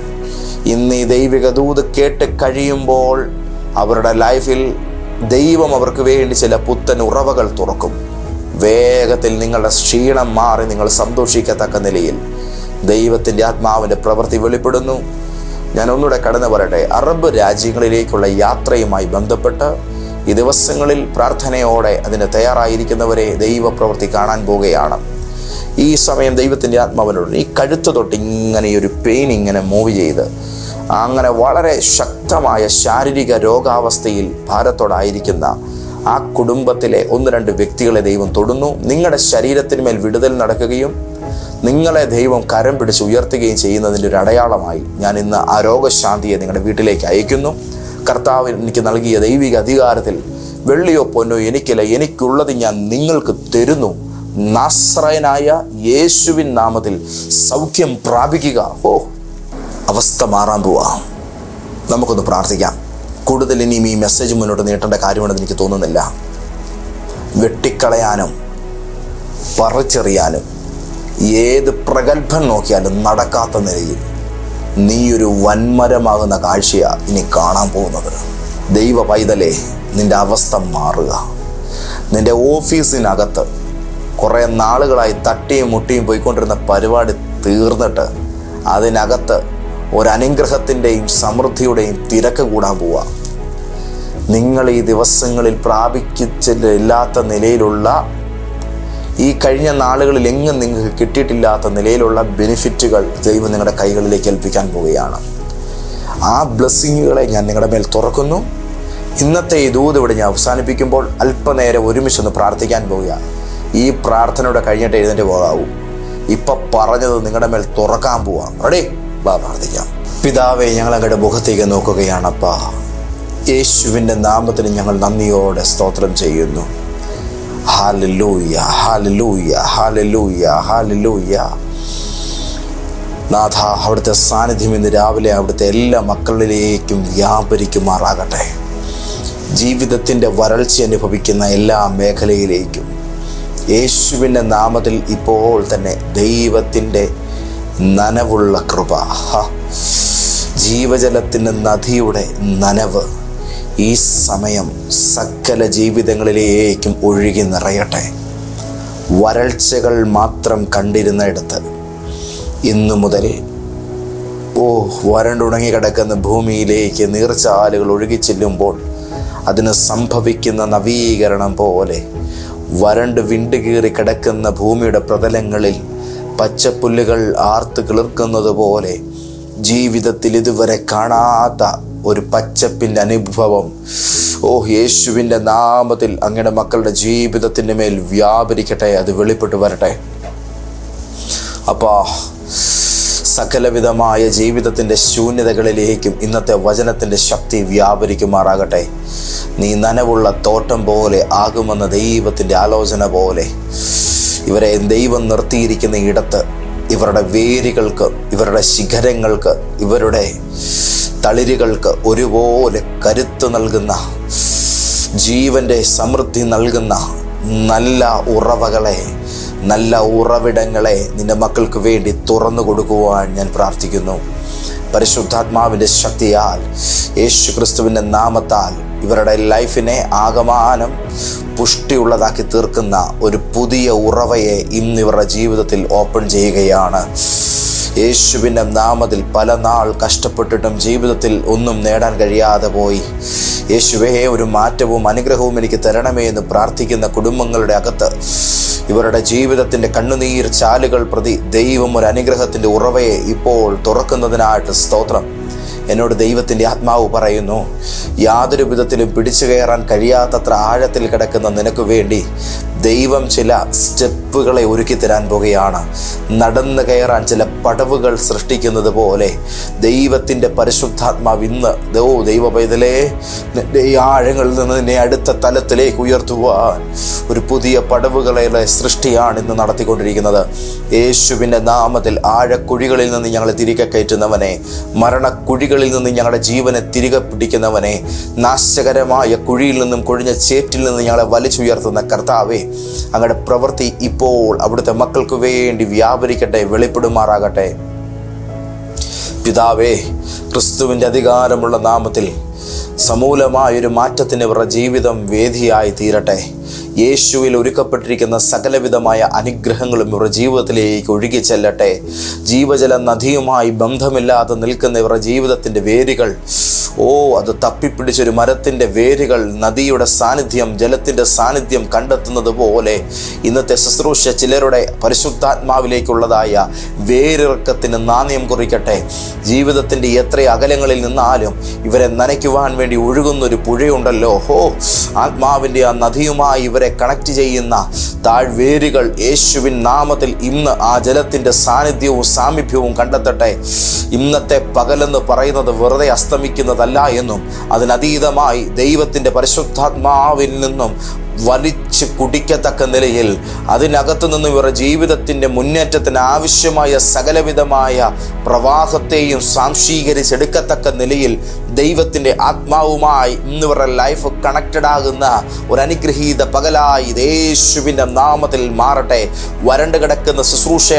ഇന്ന് ഈ ദൈവിക ദൂത് കേട്ട് കഴിയുമ്പോൾ അവരുടെ ലൈഫിൽ ദൈവം അവർക്ക് വേണ്ടി ചില പുത്തൻ ഉറവകൾ തുറക്കും. വേഗത്തിൽ നിങ്ങളുടെ ക്ഷീണം മാറി നിങ്ങൾ സന്തോഷിക്കത്തക്ക നിലയിൽ ദൈവത്തിൻ്റെ ആത്മാവിൻ്റെ പ്രവൃത്തി വെളിപ്പെടുന്നു. ഞാൻ ഒന്നുകൂടെ കടന്നു പറയട്ടെ. അറബ് രാജ്യങ്ങളിലേക്കുള്ള യാത്രയുമായി ബന്ധപ്പെട്ട് ഈ ദിവസങ്ങളിൽ പ്രാർത്ഥനയോടെ അതിന് തയ്യാറായിരിക്കുന്നവരെ ദൈവപ്രവൃത്തി കാണാൻ പോവുകയാണ്. ഈ സമയം ദൈവത്തിൻ്റെ ആത്മാവിനോട് ഈ കഴുത്ത് തൊട്ട് ഇങ്ങനെ ഒരു പെയിൻ ഇങ്ങനെ മൂവ് ചെയ്ത് അങ്ങനെ വളരെ ശക്തമായ ശാരീരിക രോഗാവസ്ഥയിൽ ഭാരത്തോടായിരിക്കുന്ന ആ കുടുംബത്തിലെ 1-2 വ്യക്തികളെ ദൈവം തൊടുന്നു. നിങ്ങളുടെ ശരീരത്തിന്മേൽ വിടുതൽ നടക്കുകയും നിങ്ങളെ ദൈവം കരം പിടിച്ച് ഉയർത്തുകയും ചെയ്യുന്നതിൻ്റെ ഒരു അടയാളമായി ഞാൻ ഇന്ന് ആ രോഗശാന്തിയെ നിങ്ങളുടെ വീട്ടിലേക്ക് അയക്കുന്നു. കർത്താവ് എനിക്ക് നൽകിയ ദൈവിക അധികാരത്തിൽ വെള്ളിയോ പൊന്നോ എനിക്കില്ല, എനിക്കുള്ളത് ഞാൻ നിങ്ങൾക്ക് തരുന്നു. നാസറയനായ യേശുവിൻ നാമത്തിൽ സൗഖ്യം പ്രാപിക്കുക. അവസ്ഥ മാറാൻ പോവാ. നമുക്കൊന്ന് പ്രാർത്ഥിക്കാം. കൂടുതൽ ഇനിയും ഈ മെസ്സേജ് മുന്നോട്ട് നീട്ടേണ്ട കാര്യമാണെന്ന് എനിക്ക് തോന്നുന്നില്ല. വെട്ടിക്കളയാനും പറിച്ചെറിയാനും ഏത് പ്രഗത്ഭൻ നോക്കിയാലും നടക്കാത്ത നിലയിൽ നീ ഒരു വൻമരമാകുന്ന കാഴ്ചയാണ് ഇനി കാണാൻ പോകുന്നത്. ദൈവ പൈതലേ, നിന്റെ അവസ്ഥ മാറുക. നിന്റെ ഓഫീസിനകത്ത് കുറേ നാളുകളായി തട്ടിയും മുട്ടിയും പോയിക്കൊണ്ടിരുന്ന പരിപാടി തീർന്നിട്ട് അതിനകത്ത് ഒരനുഗ്രഹത്തിൻ്റെയും സമൃദ്ധിയുടെയും തിരക്ക് കൂടാൻ പോവുക. നിങ്ങൾ ഈ ദിവസങ്ങളിൽ പ്രാപിച്ചിട്ടില്ലാത്ത നിലയിലുള്ള, ഈ കഴിഞ്ഞ നാളുകളിൽ എങ്ങും നിങ്ങൾക്ക് കിട്ടിയിട്ടില്ലാത്ത നിലയിലുള്ള ബെനിഫിറ്റുകൾ ദൈവം നിങ്ങളുടെ കൈകളിലേക്ക് ഏൽപ്പിക്കാൻ പോവുകയാണ്. ആ ബ്ലെസ്സിങ്ങുകളെ ഞാൻ നിങ്ങളുടെ മേൽ തുറക്കുന്നു. ഇന്നത്തെ ഈ ദൂത് ഇവിടെ ഞാൻ അവസാനിപ്പിക്കുമ്പോൾ അല്പനേരം ഒരുമിച്ചൊന്ന് പ്രാർത്ഥിക്കാൻ പോവുക. ഈ പ്രാർത്ഥനയുടെ കഴിഞ്ഞിട്ട് എഴുന്നേറ്റ് പോകാവൂ. ഇപ്പം പറഞ്ഞത് നിങ്ങളുടെ മേൽ തുറക്കാൻ പോവാം. റെഡി? പ്രാർത്ഥിക്കാം. പിതാവേ, ഞങ്ങൾ അങ്ങയുടെ മുഖത്തേക്ക് നോക്കുകയാണപ്പാ. യേശുവിൻ്റെ നാമത്തിന് ഞങ്ങൾ നന്ദിയോടെ സ്തോത്രം ചെയ്യുന്നു. Hallelujah, hallelujah, hallelujah, hallelujah. നാഥ, അവിടുത്തെ സാന്നിധ്യം ഇന്ന് രാവിലെ അവിടുത്തെ എല്ലാ മക്കളിലേക്കും വ്യാപരിക്കുമാറാകട്ടെ. ജീവിതത്തിൻ്റെ വരൾച്ച അനുഭവിക്കുന്ന എല്ലാ മേഖലയിലേക്കും യേശുവിൻ്റെ നാമത്തിൽ ഇപ്പോൾ തന്നെ ദൈവത്തിൻ്റെ നനവുള്ള കൃപ, ജീവജലത്തിൻ്റെ നദിയുടെ നനവ് ഈ സമയം സകല ജീവിതങ്ങളിലേക്കും ഒഴുകി നിറയട്ടെ. വരൾച്ചകൾ മാത്രം കണ്ടിരുന്നിടത്ത് ഇന്നു മുതൽ വരണ്ടുണങ്ങി കിടക്കുന്ന ഭൂമിയിലേക്ക് നീർച്ചാലുകൾ ഒഴുകിച്ചെല്ലുമ്പോൾ അതിന് സംഭവിക്കുന്ന നവീകരണം പോലെ വരണ്ട് വിണ്ടുകീറി കിടക്കുന്ന ഭൂമിയുടെ പ്രതലങ്ങളിൽ പച്ചപ്പുല്ലുകൾ ആർത്ത് കിളിർക്കുന്നത് പോലെ ജീവിതത്തിൽ ഇതുവരെ കാണാത്ത ഒരു പച്ചപ്പിൻ്റെ അനുഭവം യേശുവിൻ്റെ നാമത്തിൽ അങ്ങയുടെ മക്കളുടെ ജീവിതത്തിൻ്റെ മേൽ വ്യാപരിക്കട്ടെ. അത് വെളിപ്പെട്ട് വരട്ടെ. അപ്പോൾ സകലവിധമായ ജീവിതത്തിൻ്റെ ശൂന്യതകളിലേക്കും ഇന്നത്തെ വചനത്തിൻ്റെ ശക്തി വ്യാപരിക്കുമാറാകട്ടെ. നീ നനവുള്ള തോട്ടം പോലെ ആകുമെന്ന ദൈവത്തിൻ്റെ ആലോചന പോലെ ഇവരെ ദൈവം നിർത്തിയിരിക്കുന്ന ഇടത്ത് ഇവരുടെ വേരുകൾക്ക്, ഇവരുടെ ശിഖരങ്ങൾക്ക്, ഇവരുടെ തളിരുകൾക്ക് ഒരുപോലെ കരുത്ത് നൽകുന്ന, ജീവൻ്റെ സമൃദ്ധി നൽകുന്ന നല്ല ഉറവകളെ, നല്ല ഉറവിടങ്ങളെ നിൻ്റെ മക്കൾക്ക് വേണ്ടി തുറന്നു കൊടുക്കുവാൻ ഞാൻ പ്രാർത്ഥിക്കുന്നു. പരിശുദ്ധാത്മാവിൻ്റെ ശക്തിയാൽ, യേശു ക്രിസ്തുവിൻ്റെ നാമത്താൽ ഇവരുടെ ലൈഫിനെ ആകമാനം പുഷ്ടിയുള്ളതാക്കി തീർക്കുന്ന ഒരു പുതിയ ഉറവയെ ഇന്ന് ഇവരുടെ ജീവിതത്തിൽ ഓപ്പൺ ചെയ്യുകയാണ്. യേശുവിൻ്റെ നാമത്തിൽ പല നാൾ കഷ്ടപ്പെട്ടിട്ടും ജീവിതത്തിൽ ഒന്നും നേടാൻ കഴിയാതെ പോയി. യേശുവേ, ഒരു മാറ്റവും അനുഗ്രഹവും എനിക്ക് തരണമേ എന്ന് പ്രാർത്ഥിക്കുന്ന കുടുംബങ്ങളുടെ അകത്ത് ഇവരുടെ ജീവിതത്തിൻ്റെ കണ്ണുനീർ ചാലുകൾ പ്രതി ദൈവം ഒരു അനുഗ്രഹത്തിൻ്റെ ഉറവയെ ഇപ്പോൾ തുറക്കുന്നതിനായിട്ട് സ്തോത്രം. എന്നോട് ദൈവത്തിൻ്റെ ആത്മാവ് പറയുന്നു, യാതൊരു വിധത്തിലും പിടിച്ചു കയറാൻ കഴിയാത്തത്ര ആഴത്തിൽ കിടക്കുന്ന നിനക്ക് വേണ്ടി ദൈവം ചില സ്റ്റെപ്പുകളെ ഒരുക്കി തരാൻ പോകുകയാണ്. നടന്നു കയറാൻ ചില പടവുകൾ സൃഷ്ടിക്കുന്നത് പോലെ ദൈവത്തിൻ്റെ പരിശുദ്ധാത്മാവ് ഇന്ന് ദൈവ പൈതലേ, നിന്റെ ഈ ആഴങ്ങളിൽ നിന്ന് നിന്നെ അടുത്ത തലത്തിലേക്ക് ഉയർത്തുവാൻ ഒരു പുതിയ പടവുകളുടെ സൃഷ്ടിയാണ് ഇന്ന് നടത്തിക്കൊണ്ടിരിക്കുന്നത്. യേശുവിൻ്റെ നാമത്തിൽ ആഴക്കുഴികളിൽ നിന്ന് ഞങ്ങളെ തിരികെ കയറ്റുന്നവനെ, മരണക്കുഴികളിൽ നിന്ന് ഞങ്ങളുടെ ജീവനെ തിരികെ പിടിക്കുന്നവനെ, നാശകരമായ കുഴിയിൽ നിന്നും കൊഴിഞ്ഞ ചേറ്റിൽ നിന്ന് ഞങ്ങളെ വലിച്ചുയർത്തുന്ന കർത്താവേ, അങ്ങയുടെ പ്രവൃത്തി ഇപ്പോൾ അവിടുത്തെ മക്കൾക്ക് വേണ്ടി വ്യാപരിക്കട്ടെ, വെളിപ്പെടുമാറാകട്ടെ. പിതാവേ, ക്രിസ്തുവിൻ്റെ അധികാരമുള്ള നാമത്തിൽ സമൂലമായൊരു മാറ്റത്തിന് ഇവരുടെ ജീവിതം വേദിയായി തീരട്ടെ. യേശുവിൽ ഒരുക്കപ്പെട്ടിരിക്കുന്ന സകലവിധമായ അനുഗ്രഹങ്ങളും ഇവരുടെ ജീവിതത്തിലേക്ക് ഒഴുകി ചെല്ലട്ടെ. ജീവജല നദിയുമായി ബന്ധമില്ലാതെ നിൽക്കുന്ന ഇവരുടെ ജീവിതത്തിൻ്റെ വേരുകൾ, അത് തപ്പിപ്പിടിച്ചൊരു മരത്തിൻ്റെ വേരുകൾ നദിയുടെ സാന്നിധ്യം, ജലത്തിൻ്റെ സാന്നിധ്യം കണ്ടെത്തുന്നത് പോലെ ഇന്നത്തെ ശുശ്രൂഷ ചിലരുടെ പരിശുദ്ധാത്മാവിലേക്കുള്ളതായ വേരിറക്കത്തിന് നാണ്യം കുറിക്കട്ടെ. ജീവിതത്തിൻ്റെ എത്ര അകലങ്ങളിൽ നിന്നാലും ഇവരെ നനയ്ക്കുവാൻ വേണ്ടി ഒഴുകുന്നൊരു പുഴയുണ്ടല്ലോ, ആത്മാവിൻ്റെ ആ നദിയുമായി ഇവരെ കണക്ട് ചെയ്യുന്ന താഴ്വേരുകൾ യേശുവിൻ നാമത്തിൽ ഇന്ന് ആ ജലത്തിൻ്റെ സാന്നിധ്യവും സാമീപ്യവും കണ്ടെത്തട്ടെ. ഇന്നത്തെ പകലെന്ന് പറയുന്നത് വെറുതെ അസ്തമിക്കുന്നതല്ല എന്നും അതിനതീതമായി ദൈവത്തിൻ്റെ പരിശുദ്ധാത്മാവിൽ നിന്നും വലിച്ച് കുടിക്കത്തക്ക നിലയിൽ അതിനകത്തു നിന്നും ഇവരുടെ ജീവിതത്തിൻ്റെ മുന്നേറ്റത്തിന് ആവശ്യമായ സകലവിധമായ പ്രവാഹത്തെയും സാംശീകരിച്ചെടുക്കത്തക്ക നിലയിൽ ദൈവത്തിൻ്റെ ആത്മാവുമായി ഇന്നിവരുടെ ലൈഫ് കണക്റ്റഡ് ആകുന്ന ഒരു അനുഗ്രഹീത പകലായി യേശുവിൻ്റെ നാമത്തിൽ മാറട്ടെ. വരണ്ടു കിടക്കുന്ന ശുശ്രൂഷ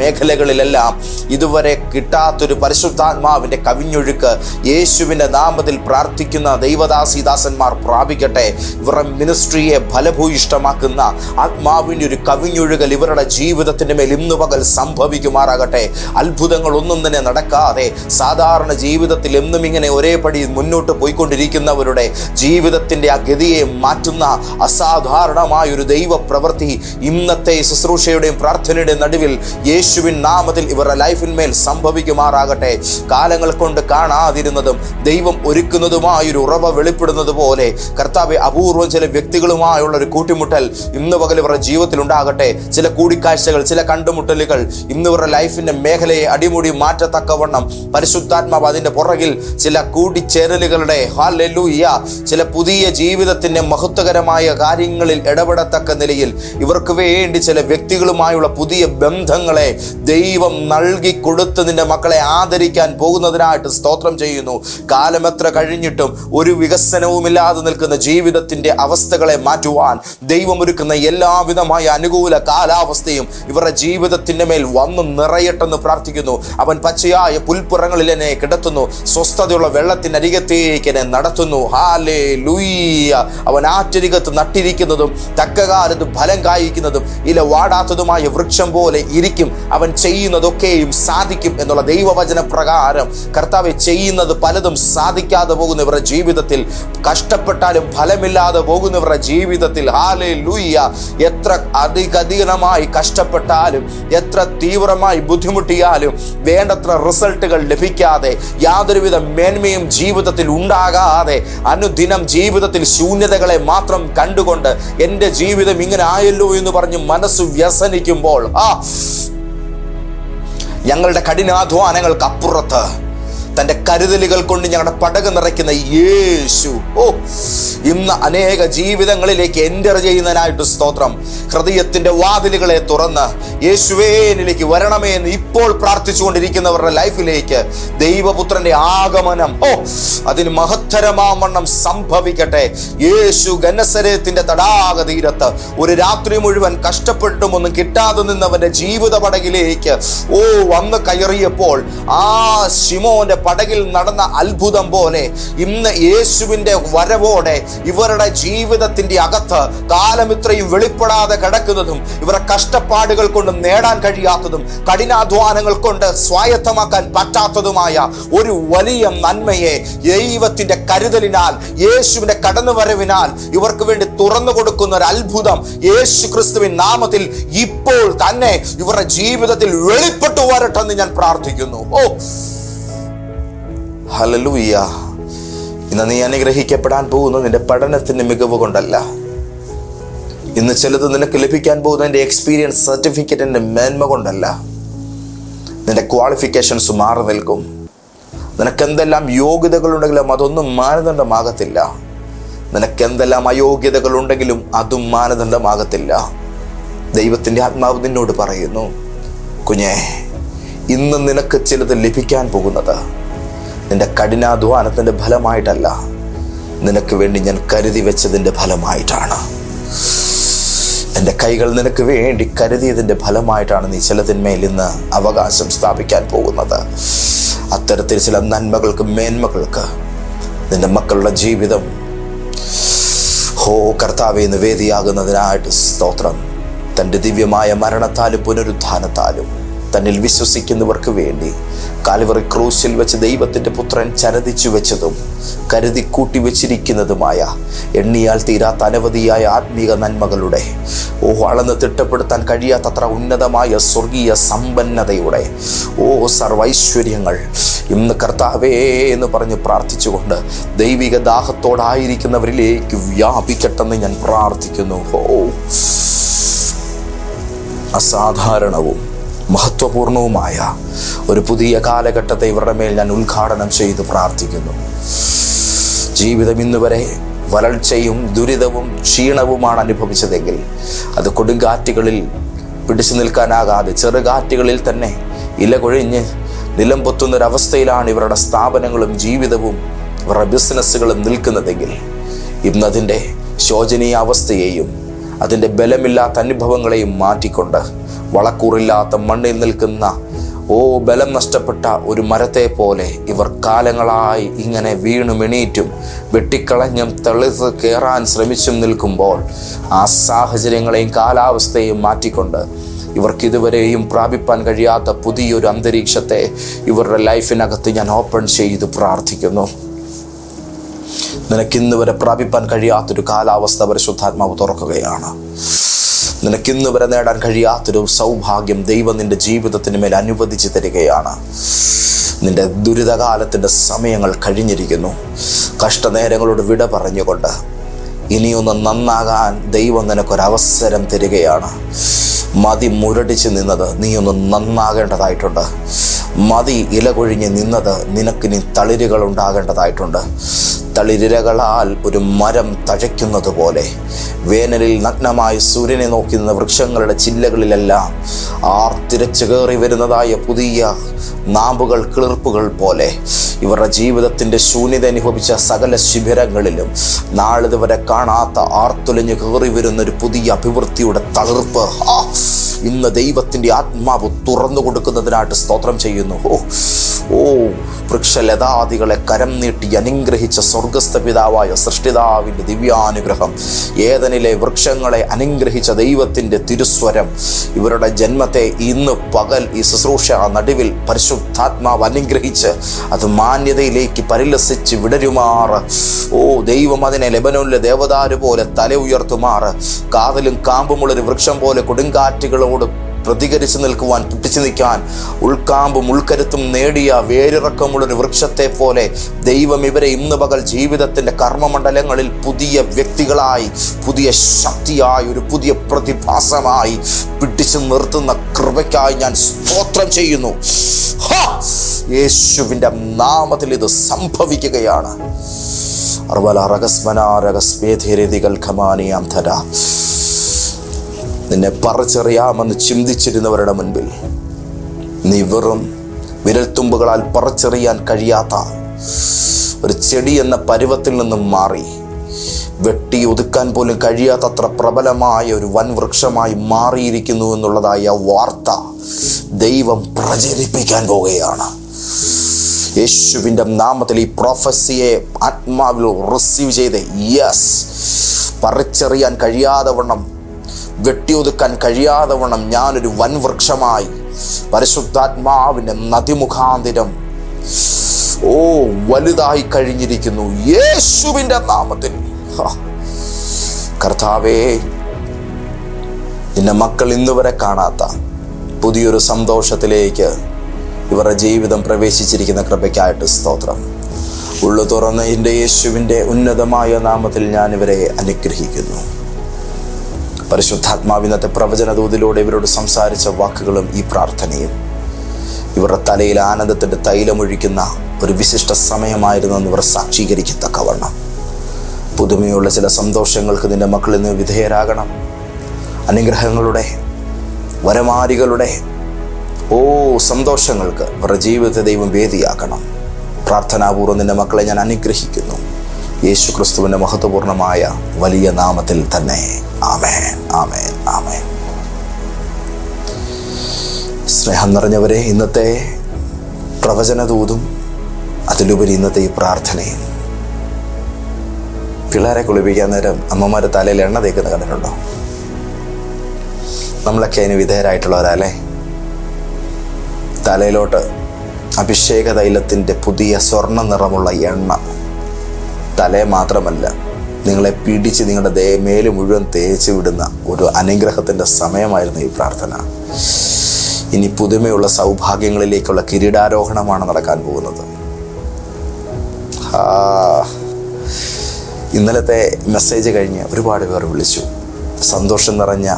മേഖലകളിലെല്ലാം ഇതുവരെ കിട്ടാത്തൊരു പരിശുദ്ധാത്മാവിൻ്റെ കവിഞ്ഞൊഴുക്ക് യേശുവിൻ്റെ നാമത്തിൽ പ്രാർത്ഥിക്കുന്ന ദൈവദാസിദാസന്മാർ പ്രാപിക്കട്ടെ. ഇവരുടെ മിനിസ്ട്രിയെ ഫലഭൂയിഷ്ടമാക്കുന്ന ആത്മാവിൻ്റെ ഒരു കവിഞ്ഞൊഴുകൽ ഇവരുടെ ജീവിതത്തിൻ്റെ മേൽ ഇന്നു പകൽ സംഭവിക്കുമാറാകട്ടെ. അത്ഭുതങ്ങളൊന്നും തന്നെ നടക്കാതെ സാധാരണ ജീവിതത്തിൽ എന്നും ഇങ്ങനെ ഒരേ പടി മുന്നോട്ട് പോയിക്കൊണ്ടിരിക്കുന്നവരുടെ ജീവിതത്തിൻ്റെ ആ ഗതിയെ മാറ്റുന്ന അസാധാരണമായൊരു ദൈവ പ്രവൃത്തി ഇന്നത്തെ ശുശ്രൂഷയുടെയും പ്രാർത്ഥനയുടെയും നടുവിൽ യേശുവിൻ നാമത്തിൽ ഇവരുടെ ലൈഫിന്മേൽ സംഭവിക്കുമാറാകട്ടെ. കാലങ്ങൾ കൊണ്ട് കാണാതിരുന്നതും ദൈവം ഒരുക്കുന്നതുമായൊരു ഉറവ വെളിപ്പെടുന്നത് പോലെ കർത്താവെ, അപൂർവം ചില വ്യക്തികളുമായുള്ള ഒരു കൂട്ടിമുട്ടൽ ഇന്ന് പകൽ ഇവരുടെ ജീവിതത്തിൽ ഉണ്ടാകട്ടെ. ചില കൂടിക്കാഴ്ചകൾ, ചില കണ്ടുമുട്ടലുകൾ ഇന്ന് ഇവരുടെ ലൈഫിൻ്റെ മേഖലയെ അടിമുടി മാറ്റത്തക്കവണ്ണം പരിശുദ്ധാത്മാവ് അതിൻ്റെ പുറകിൽ ചില കൂടിച്ചേരലുകളുടെ ഹല്ലേലൂയ, ചില പുതിയ ജീവിതത്തിൻ്റെ മഹത്വകരമായ കാര്യങ്ങളിൽ ഇടപെടത്തക്ക നിലയിൽ ഇവർക്ക് വേണ്ടി ചില വ്യക്തികളുമായുള്ള പുതിയ ബന്ധങ്ങളെ ദൈവം നൽകി കൊടുത്ത് നിന്റെ മക്കളെ ആദരിക്കാൻ പോകുന്നതിനായിട്ട് സ്തോത്രം ചെയ്യുന്നു. കാലം എത്ര കഴിഞ്ഞിട്ടും ഒരു വികസനവുമില്ലാതെ നിൽക്കുന്ന ജീവിതത്തിൻ്റെ അവസ്ഥകളെ മാറ്റുവാൻ ദൈവം ഒരുക്കുന്ന എല്ലാവിധമായ അനുകൂല കാലാവസ്ഥയും ഇവരുടെ ജീവിതത്തിൻ്റെ മേൽ വന്നു നിറയട്ടെന്ന് പ്രാർത്ഥിക്കുന്നു. അവൻ പച്ചയായ പുൽപ്പുറങ്ങളിൽ എന്നെ കിടത്തുന്നു, സ്വസ്ഥതയുള്ള വെള്ളത്തിനരികത്തേക്ക് എന്നെ നടത്തുന്നു. ഹല്ലേലൂയ. അവൻ ആറ്റരികത്ത് നട്ടിരിക്കുന്നതും തക്കകാലത്ത് ഫലം കായ്ക്കുന്നതും ഇല വാടാത്തതുമായ വൃക്ഷം പോലെ ഇരിക്കും. അവൻ ചെയ്യുന്നതൊക്കെയും സാധിക്കും എന്നുള്ള ദൈവവചന പ്രകാരം കർത്താവെ, ചെയ്യുന്നത് പലതും സാധിക്കാതെ പോകുന്ന ഇവരുടെ ജീവിതത്തിൽ, കഷ്ടപ്പെട്ടാലും ഫലമില്ലാതെ പോകുന്നവരുടെ ജീവിതത്തിൽ ഹല്ലേലൂയ, എത്ര അധികമായി കഷ്ടപ്പെട്ടാലും എത്ര തീവ്രമായി ബുദ്ധിമുട്ടിയാലും വേണ്ടത്ര റിസൾട്ടുകൾ ലഭിക്കാതെ, യാതൊരുവിധ മേന്മയും ജീവിതത്തിൽ ഉണ്ടാകാതെ, അനുദിനം ജീവിതത്തിൽ ശൂന്യതകളെ മാത്രം കണ്ടുകൊണ്ട് എൻ്റെ ജീവിതം ഇങ്ങനെ ആയല്ലോ എന്ന് പറഞ്ഞ് മനസ്സ് വ്യസനിക്കുമ്പോൾ, ഞങ്ങളുടെ കഠിനാധ്വാനങ്ങൾക്ക് അപ്പുറത്ത് തൻ്റെ കരുതലുകൾ കൊണ്ട് ഞങ്ങളുടെ പടക് നിറയ്ക്കുന്ന യേശു ഇന്ന് അനേക ജീവിതങ്ങളിലേക്ക് എൻ്റർ ചെയ്യുന്നതിനായിട്ട് സ്തോത്രം. ഹൃദയത്തിൻ്റെ വാതിലുകളെ തുറന്ന് യേശുവേ എന്നിലേക്ക് വരണമേ എന്ന് ഇപ്പോൾ പ്രാർത്ഥിച്ചുകൊണ്ടിരിക്കുന്നവരുടെ ലൈഫിലേക്ക് ദൈവപുത്രൻ്റെ ആഗമനം അതിന് മഹത്തരമാവണ്ണം സംഭവിക്കട്ടെ. യേശു ഗന്നസരേത്തിൻ്റെ തടാക തീരത്ത് ഒരു രാത്രി മുഴുവൻ കഷ്ടപ്പെട്ടും ഒന്നും കിട്ടാതെ നിന്നവൻ്റെ ജീവിത പടകിലേക്ക് വന്ന് കയറിയപ്പോൾ ആ ശിമോന്റെ പടകിൽ നടന്ന അത്ഭുതം പോലെ ഇന്ന് യേശുവിൻ്റെ വരവോടെ ഇവരുടെ ജീവിതത്തിൻ്റെ അകത്ത് കാലം ഇത്രയും വെളിപ്പെടാതെ കിടക്കുന്നതും ഇവരുടെ കഷ്ടപ്പാടുകൾ കൊണ്ട് നേടാൻ കഴിയാത്തതും കഠിനാധ്വാനങ്ങൾ കൊണ്ട് സ്വായത്തമാക്കാൻ പറ്റാത്തതുമായ ഒരു വലിയ നന്മയെ ദൈവത്തിന്റെ കരുതലിനാൽ, യേശുവിന്റെ കടന്നുവരവിനാൽ ഇവർക്ക് വേണ്ടി തുറന്നു കൊടുക്കുന്ന ഒരു അത്ഭുതം യേശു ക്രിസ്തുവിൻ നാമത്തിൽ ഇപ്പോൾ തന്നെ ഇവരുടെ ജീവിതത്തിൽ വെളിപ്പെട്ടു വരട്ടെന്ന് ഞാൻ പ്രാർത്ഥിക്കുന്നു. ഹല്ലേലൂയ. ഇന്ന് നീ അനുഗ്രഹിക്കപ്പെടാൻ പോകുന്നത് നിന്റെ പഠനത്തിന്റെ മികവ് കൊണ്ടല്ല. ഇന്ന് ചിലത് നിനക്ക് ലഭിക്കാൻ പോകുന്നതിന്റെ എക്സ്പീരിയൻസ് സർട്ടിഫിക്കറ്റിന്റെ മേന്മ കൊണ്ടല്ല. നിന്റെ ക്വാളിഫിക്കേഷൻസ് മാറി നിൽക്കും. നിനക്കെന്തെല്ലാം യോഗ്യതകളുണ്ടെങ്കിലും അതൊന്നും മാനദണ്ഡമാകത്തില്ല. നിനക്കെന്തെല്ലാം അയോഗ്യതകളുണ്ടെങ്കിലും അതും മാനദണ്ഡമാകത്തില്ല. ദൈവത്തിൻ്റെ ആത്മാവ് നിന്നോട് പറയുന്നു, കുഞ്ഞേ, ഇന്ന് നിനക്ക് ചിലത് ലഭിക്കാൻ പോകുന്നത് നിന്റെ കഠിനാധ്വാനത്തിൻ്റെ ഫലമായിട്ടല്ല, നിനക്ക് വേണ്ടി ഞാൻ കരുതി വെച്ചതിൻ്റെ ഫലമായിട്ടാണ്. എൻ്റെ കൈകൾ നിനക്ക് വേണ്ടി കരുതിയതിൻ്റെ ഫലമായിട്ടാണ് നീ ചിലതിന്മേൽ ഇന്ന് അവകാശം സ്ഥാപിക്കാൻ പോകുന്നത്. അത്തരത്തിൽ ചില നന്മകൾക്ക്, മേന്മകൾക്ക് നിന്റെ മക്കളുടെ ജീവിതം കർത്താവേ ഇന്ന് വേദിയാകുന്നതിനായിട്ട് സ്തോത്രം. തൻ്റെ ദിവ്യമായ മരണത്താലും പുനരുത്ഥാനത്താലും തന്നിൽ വിശ്വസിക്കുന്നവർക്ക് വേണ്ടി കാൽവറി ക്രൂശിൽ വെച്ച് ദൈവത്തിൻ്റെ പുത്രൻ ചരതിച്ചു വെച്ചതും കരുതി കൂട്ടി വെച്ചിരിക്കുന്നതുമായ എണ്ണിയാൽ തീരാത്ത അനവധിയായ ആത്മീക നന്മകളുടെ അളന്ന് തിട്ടപ്പെടുത്താൻ കഴിയാത്തത്ര ഉന്നതമായ സ്വർഗീയ സമ്പന്നതയുടെ സർവൈശ്വര്യങ്ങൾ ഇന്ന് കർത്താവേ എന്ന് പറഞ്ഞ് പ്രാർത്ഥിച്ചുകൊണ്ട് ദൈവിക ദാഹത്തോടായിരിക്കുന്നവരിലേക്ക് വ്യാപിക്കട്ടെന്ന് ഞാൻ പ്രാർത്ഥിക്കുന്നു. അസാധാരണവും മഹത്വപൂർണവുമായ ഒരു പുതിയ കാലഘട്ടത്തെ ഇവരുടെ മേൽ ഞാൻ ഉദ്ഘാടനം ചെയ്ത് പ്രാർത്ഥിക്കുന്നു. ജീവിതം ഇന്നുവരെ വരൾച്ചയും ദുരിതവും ക്ഷീണവുമാണ് അനുഭവിച്ചതെങ്കിൽ അത് കൊടുങ്കാറ്റുകളിൽ പിടിച്ചു നിൽക്കാനാകാതെ ചെറുകാറ്റുകളിൽ തന്നെ ഇല കൊഴിഞ്ഞ് നിലം പൊത്തുന്നൊരവസ്ഥയിലാണ് ഇവരുടെ സ്ഥാപനങ്ങളും ജീവിതവും ഇവരുടെ ബിസിനസ്സുകളും നിൽക്കുന്നതെങ്കിൽ ഇന്നതിൻ്റെ ശോചനീയ അവസ്ഥയെയും അതിൻ്റെ ബലമില്ലാത്ത അനുഭവങ്ങളെയും മാറ്റിക്കൊണ്ട് വളക്കൂറില്ലാത്ത മണ്ണിൽ നിൽക്കുന്ന ബലം നഷ്ടപ്പെട്ട ഒരു മരത്തെ പോലെ ഇവർ കാലങ്ങളായി ഇങ്ങനെ വീണും എണീറ്റും വെട്ടിക്കളഞ്ഞും തെളിത്ത് കയറാൻ ശ്രമിച്ചും നിൽക്കുമ്പോൾ ആ സാഹചര്യങ്ങളെയും കാലാവസ്ഥയെയും മാറ്റിക്കൊണ്ട് ഇവർക്കിതുവരെയും പ്രാപിപ്പാൻ കഴിയാത്ത പുതിയൊരു അന്തരീക്ഷത്തെ ഇവരുടെ ലൈഫിനകത്ത് ഞാൻ ഓപ്പൺ ചെയ്ത് പ്രാർത്ഥിക്കുന്നു. നിനക്കിന്ന് വരെ പ്രാപിപ്പാൻ കഴിയാത്തൊരു കാലാവസ്ഥ പരിശുദ്ധാത്മാവ് തുറക്കുകയാണ്. നിനക്കിന്ന് വരെ നേടാൻ കഴിയാത്തൊരു സൗഭാഗ്യം ദൈവം നിന്റെ ജീവിതത്തിന് മേൽ അനുവദിച്ച് തരികയാണ്. നിന്റെ ദുരിതകാലത്തിൻ്റെ സമയങ്ങൾ കഴിഞ്ഞിരിക്കുന്നു. കഷ്ടനേരങ്ങളോട് വിട പറഞ്ഞുകൊണ്ട് ഇനിയൊന്ന് നന്നാകാൻ ദൈവം നിനക്കൊരവസരം തരികയാണ്. മതി മുരടിച്ച് നിന്നത് നീയൊന്ന് നന്നാകേണ്ടതായിട്ടുണ്ട്. മതി ഇല കൊഴിഞ്ഞ് നിന്നത് നിനക്കിനി തളിരുകൾ ഉണ്ടാകേണ്ടതായിട്ടുണ്ട്. തളിരിരകളാൽ ഒരു മരം തഴയ്ക്കുന്നത് പോലെ വേനലിൽ നഗ്നമായി സൂര്യനെ നോക്കി നിന്ന വൃക്ഷങ്ങളുടെ ചില്ലകളിലെല്ലാം ആർത്തിരച്ചു കയറി വരുന്നതായ പുതിയ നാമ്പുകൾ, കിളിർപ്പുകൾ പോലെ ഇവരുടെ ജീവിതത്തിൻ്റെ ശൂന്യത അനുഭവിച്ച സകല ശിബിരങ്ങളിലും നാളിതുവരെ കാണാത്ത ആർത്തുലഞ്ഞു കയറി വരുന്നൊരു പുതിയ അഭിവൃദ്ധിയുടെ തളിർപ്പ് ഇന്ന് ദൈവത്തിൻ്റെ ആത്മാവ് തുറന്നു കൊടുക്കുന്നതിനായിട്ട് സ്തോത്രം ചെയ്യുന്നു. വൃക്ഷലതാദികളെ കരം നീട്ടി അനുഗ്രഹിച്ച സ്വർഗസ്ഥ പിതാവായ സൃഷ്ടിതാവിൻ്റെ ദിവ്യാനുഗ്രഹം, ഏദനിലെ വൃക്ഷങ്ങളെ അനുഗ്രഹിച്ച ദൈവത്തിൻ്റെ തിരുസ്വരം ഇവരുടെ ജന്മത്തെ ഇന്ന് പകൽ ഈ ശുശ്രൂഷ നടുവിൽ പരിശുദ്ധാത്മാവ് അനുഗ്രഹിച്ച് അത് മാന്യതയിലേക്ക് പരിലസിച്ച് വിടരുമാറ്. ദൈവം അതിനെ ലെബനോനിലെ ദേവദാരു പോലെ തല ഉയർത്തുമാറ്. കാതലും കാമ്പുമുള്ളൊരു വൃക്ഷം പോലെ കൊടുങ്കാറ്റുകളോട് പ്രതികരിച്ചു നിൽക്കുവാൻ, പിടിച്ചു നിൽക്കാൻ ഉൾക്കാമ്പും ഉൾക്കരുത്തും നേടിയ വേരിറക്കമുള്ളൊരു വൃക്ഷത്തെ പോലെ ദൈവം ഇവരെ ഇന്ന് പകൽ ജീവിതത്തിൻ്റെ കർമ്മമണ്ഡലങ്ങളിൽ പുതിയ വ്യക്തികളായി, പുതിയ ശക്തിയായി, ഒരു പുതിയ പ്രതിഭാസമായി പിടിച്ചു നിർത്തുന്ന കൃപയ്ക്കായി ഞാൻ സ്തോത്രം ചെയ്യുന്നു. യേശുവിൻ്റെ നാമത്തിൽ ഇത് സംഭവിക്കുകയാണ്. നിന്നെ പറിച്ചറിയാമെന്ന് ചിന്തിച്ചിരുന്നവരുടെ മുൻപിൽ നീ വെറും വിരൽത്തുമ്പുകളാൽ പറിച്ചറിയാൻ കഴിയാത്ത ഒരു ചെടി എന്ന പരുവത്തിൽ നിന്നും മാറി വെട്ടി ഒതുക്കാൻ പോലും കഴിയാത്തത്ര പ്രബലമായ ഒരു വൻ വൃക്ഷമായി മാറിയിരിക്കുന്നു എന്നുള്ളതായ വാർത്ത ദൈവം പ്രചരിപ്പിക്കാൻ പോവുകയാണ്. യേശുവിൻ്റെ നാമത്തിൽ ഈ പ്രൊഫസിയെ ആത്മാവിൽ റിസീവ് ചെയ്ത് യെസ്, പറിച്ചെറിയാൻ കഴിയാതെ വണ്ണം, വെട്ടിയൊതുക്കാൻ കഴിയാതെ വണ്ണം ഞാനൊരു വൻവൃക്ഷമായി പരിശുദ്ധാത്മാവിൻ്റെ നദിമുഖാന്തിരം വലുതായി കഴിഞ്ഞിരിക്കുന്നു യേശുവിൻ്റെ നാമത്തിൽ. കർത്താവേ, നിന്റെ മക്കൾ ഇന്നുവരെ കാണാത്ത പുതിയൊരു സന്തോഷത്തിലേക്ക് ഇവരുടെ ജീവിതം പ്രവേശിച്ചിരിക്കുന്ന കൃപയ്ക്കായിട്ട് സ്തോത്രം. ഉള്ളു തുറന്ന എൻ്റെ യേശുവിൻ്റെ ഉന്നതമായ നാമത്തിൽ ഞാൻ ഇവരെ അനുഗ്രഹിക്കുന്നു. പരിശുദ്ധാത്മാവിനത്തെ പ്രവചനദൂതിലൂടെ ഇവരോട് സംസാരിച്ച വാക്കുകളും ഈ പ്രാർത്ഥനയും ഇവരുടെ തലയിൽ ആനന്ദത്തിൻ്റെ തൈലമൊഴിക്കുന്ന ഒരു വിശിഷ്ട സമയമായിരുന്നെന്ന് ഇവർ സാക്ഷീകരിക്കത്തക്കവണ്ണം പുതുമയുള്ള ചില സന്തോഷങ്ങൾക്ക് നിന്റെ മക്കളിൽ നിന്ന് വിധേയരാകണം. അനുഗ്രഹങ്ങളുടെ, വരമാരികളുടെ സന്തോഷങ്ങൾക്ക് ഇവരുടെ ജീവിതത്തെ ദൈവം വേദിയാക്കണം. പ്രാർത്ഥനാപൂർവ്വം നിന്റെ മക്കളെ ഞാൻ അനുഗ്രഹിക്കുന്നു യേശു ക്രിസ്തുവിൻ്റെ മഹത്വപൂർണമായ വലിയ നാമത്തിൽ തന്നെ. ആമേൻ, ആമേൻ, ആമേൻ. സ്നേഹം നിറഞ്ഞവരെ, ഇന്നത്തെ പ്രവചനദൂതും അതിലുപരി ഇന്നത്തെ ഈ പ്രാർത്ഥനയും, പിള്ളേരെ കുളിപ്പിക്കാൻ നേരം അമ്മമാരുടെ തലയിൽ എണ്ണ തേക്കുന്ന കണ്ടിട്ടുണ്ടോ? നമ്മളൊക്കെ അതിന് വിധേയരായിട്ടുള്ളവരല്ലേ? തലയിലോട്ട് അഭിഷേക തൈലത്തിൻ്റെ പുതിയ സ്വർണ്ണ നിറമുള്ള എണ്ണ തലയെ മാത്രമല്ല, നിങ്ങളെ പിടിച്ച് നിങ്ങളുടെ മേല് മുഴുവൻ തേച്ച് വിടുന്ന ഒരു അനുഗ്രഹത്തിൻ്റെ സമയമായിരുന്നു ഈ പ്രാർത്ഥന. ഇനി പുതുമയുള്ള സൗഭാഗ്യങ്ങളിലേക്കുള്ള കിരീടാരോഹണമാണ് നടക്കാൻ പോകുന്നത്. ഇന്നലത്തെ മെസ്സേജ് കഴിഞ്ഞ് ഒരുപാട് പേർ വിളിച്ചു. സന്തോഷം നിറഞ്ഞ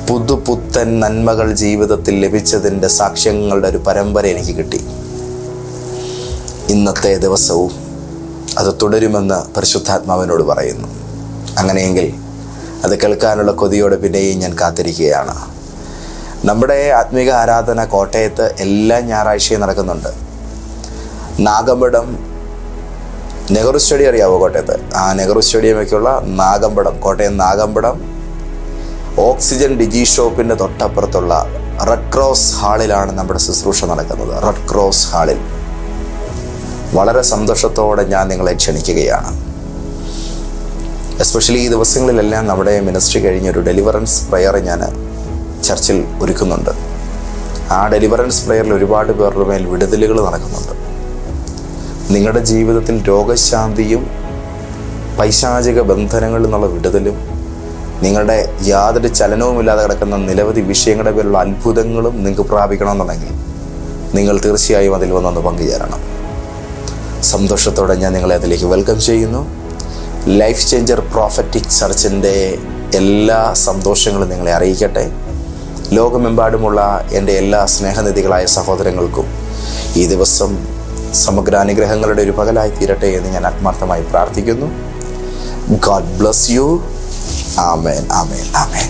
പുതുപുത്തൻ നന്മകൾ ജീവിതത്തിൽ ലഭിച്ചതിൻ്റെ സാക്ഷ്യങ്ങളുടെ ഒരു പരമ്പര എനിക്ക് കിട്ടി. ഇന്നത്തെ ദിവസവും അത് തുടരുമെന്ന് പരിശുദ്ധാത്മാവിനോട് പറയുന്നു. അങ്ങനെയെങ്കിൽ അത് കേൾക്കാനുള്ള കൊതിയോടെ പിന്നെയും ഞാൻ കാത്തിരിക്കുകയാണ്. നമ്മുടെ ആത്മീക ആരാധന കോട്ടയത്ത് എല്ലാ ഞായറാഴ്ചയും നടക്കുന്നുണ്ട്. നാഗമ്പടം നെഹ്റു സ്റ്റേഡിയം അറിയാവോ? കോട്ടയത്ത് നെഹ്റു സ്റ്റേഡിയമൊക്കെയുള്ള നാഗമ്പടം, കോട്ടയം നാഗമ്പടം ഓക്സിജൻ ഡിജി ഷോപ്പിൻ്റെ തൊട്ടപ്പുറത്തുള്ള റെഡ് ക്രോസ് ഹാളിലാണ് നമ്മുടെ ശുശ്രൂഷ നടക്കുന്നത്. റെഡ് ക്രോസ് ഹാളിൽ വളരെ സന്തോഷത്തോടെ ഞാൻ നിങ്ങളെ ക്ഷണിക്കുകയാണ്. എസ്പെഷ്യലി ഈ ദിവസങ്ങളിലെല്ലാം നമ്മുടെ മിനിസ്ട്രി കഴിഞ്ഞൊരു ഡെലിവറൻസ് പ്രെയർ ഞാൻ ചർച്ചിൽ ഒരുക്കുന്നുണ്ട്. ആ ഡെലിവറൻസ് പ്രെയറിൽ ഒരുപാട് പേരുടെ മേൽ വിടുതലുകൾ നടക്കുന്നുണ്ട്. നിങ്ങളുടെ ജീവിതത്തിൽ രോഗശാന്തിയും പൈശാചിക ബന്ധനങ്ങളിൽ നിന്നുള്ള വിടുതലും, നിങ്ങളുടെ യാതൊരു ചലനവുമില്ലാതെ കിടക്കുന്ന നിരവധി വിഷയങ്ങളുടെ പേരുള്ള അത്ഭുതങ്ങളും നിങ്ങൾക്ക് പ്രാപിക്കണമെന്നുണ്ടെങ്കിൽ നിങ്ങൾ തീർച്ചയായും അതിൽ വന്നൊന്ന് പങ്കുചേരണം. സന്തോഷത്തോടെ ഞാൻ നിങ്ങളെ അതിലേക്ക് വെൽക്കം ചെയ്യുന്നു. ലൈഫ് ചേഞ്ചർ പ്രോഫറ്റിക് ചർച്ചിൻ്റെ എല്ലാ സന്തോഷങ്ങളും നിങ്ങളെ അറിയിക്കട്ടെ. ലോകമെമ്പാടുമുള്ള എൻ്റെ എല്ലാ സ്നേഹനിധികളായ സഹോദരങ്ങൾക്കും ഈ ദിവസം സമഗ്ര അനുഗ്രഹങ്ങളുടെ ഒരു പകലായി തീരട്ടെ എന്ന് ഞാൻ ആത്മാർത്ഥമായി പ്രാർത്ഥിക്കുന്നു. God bless you. Amen, amen, amen.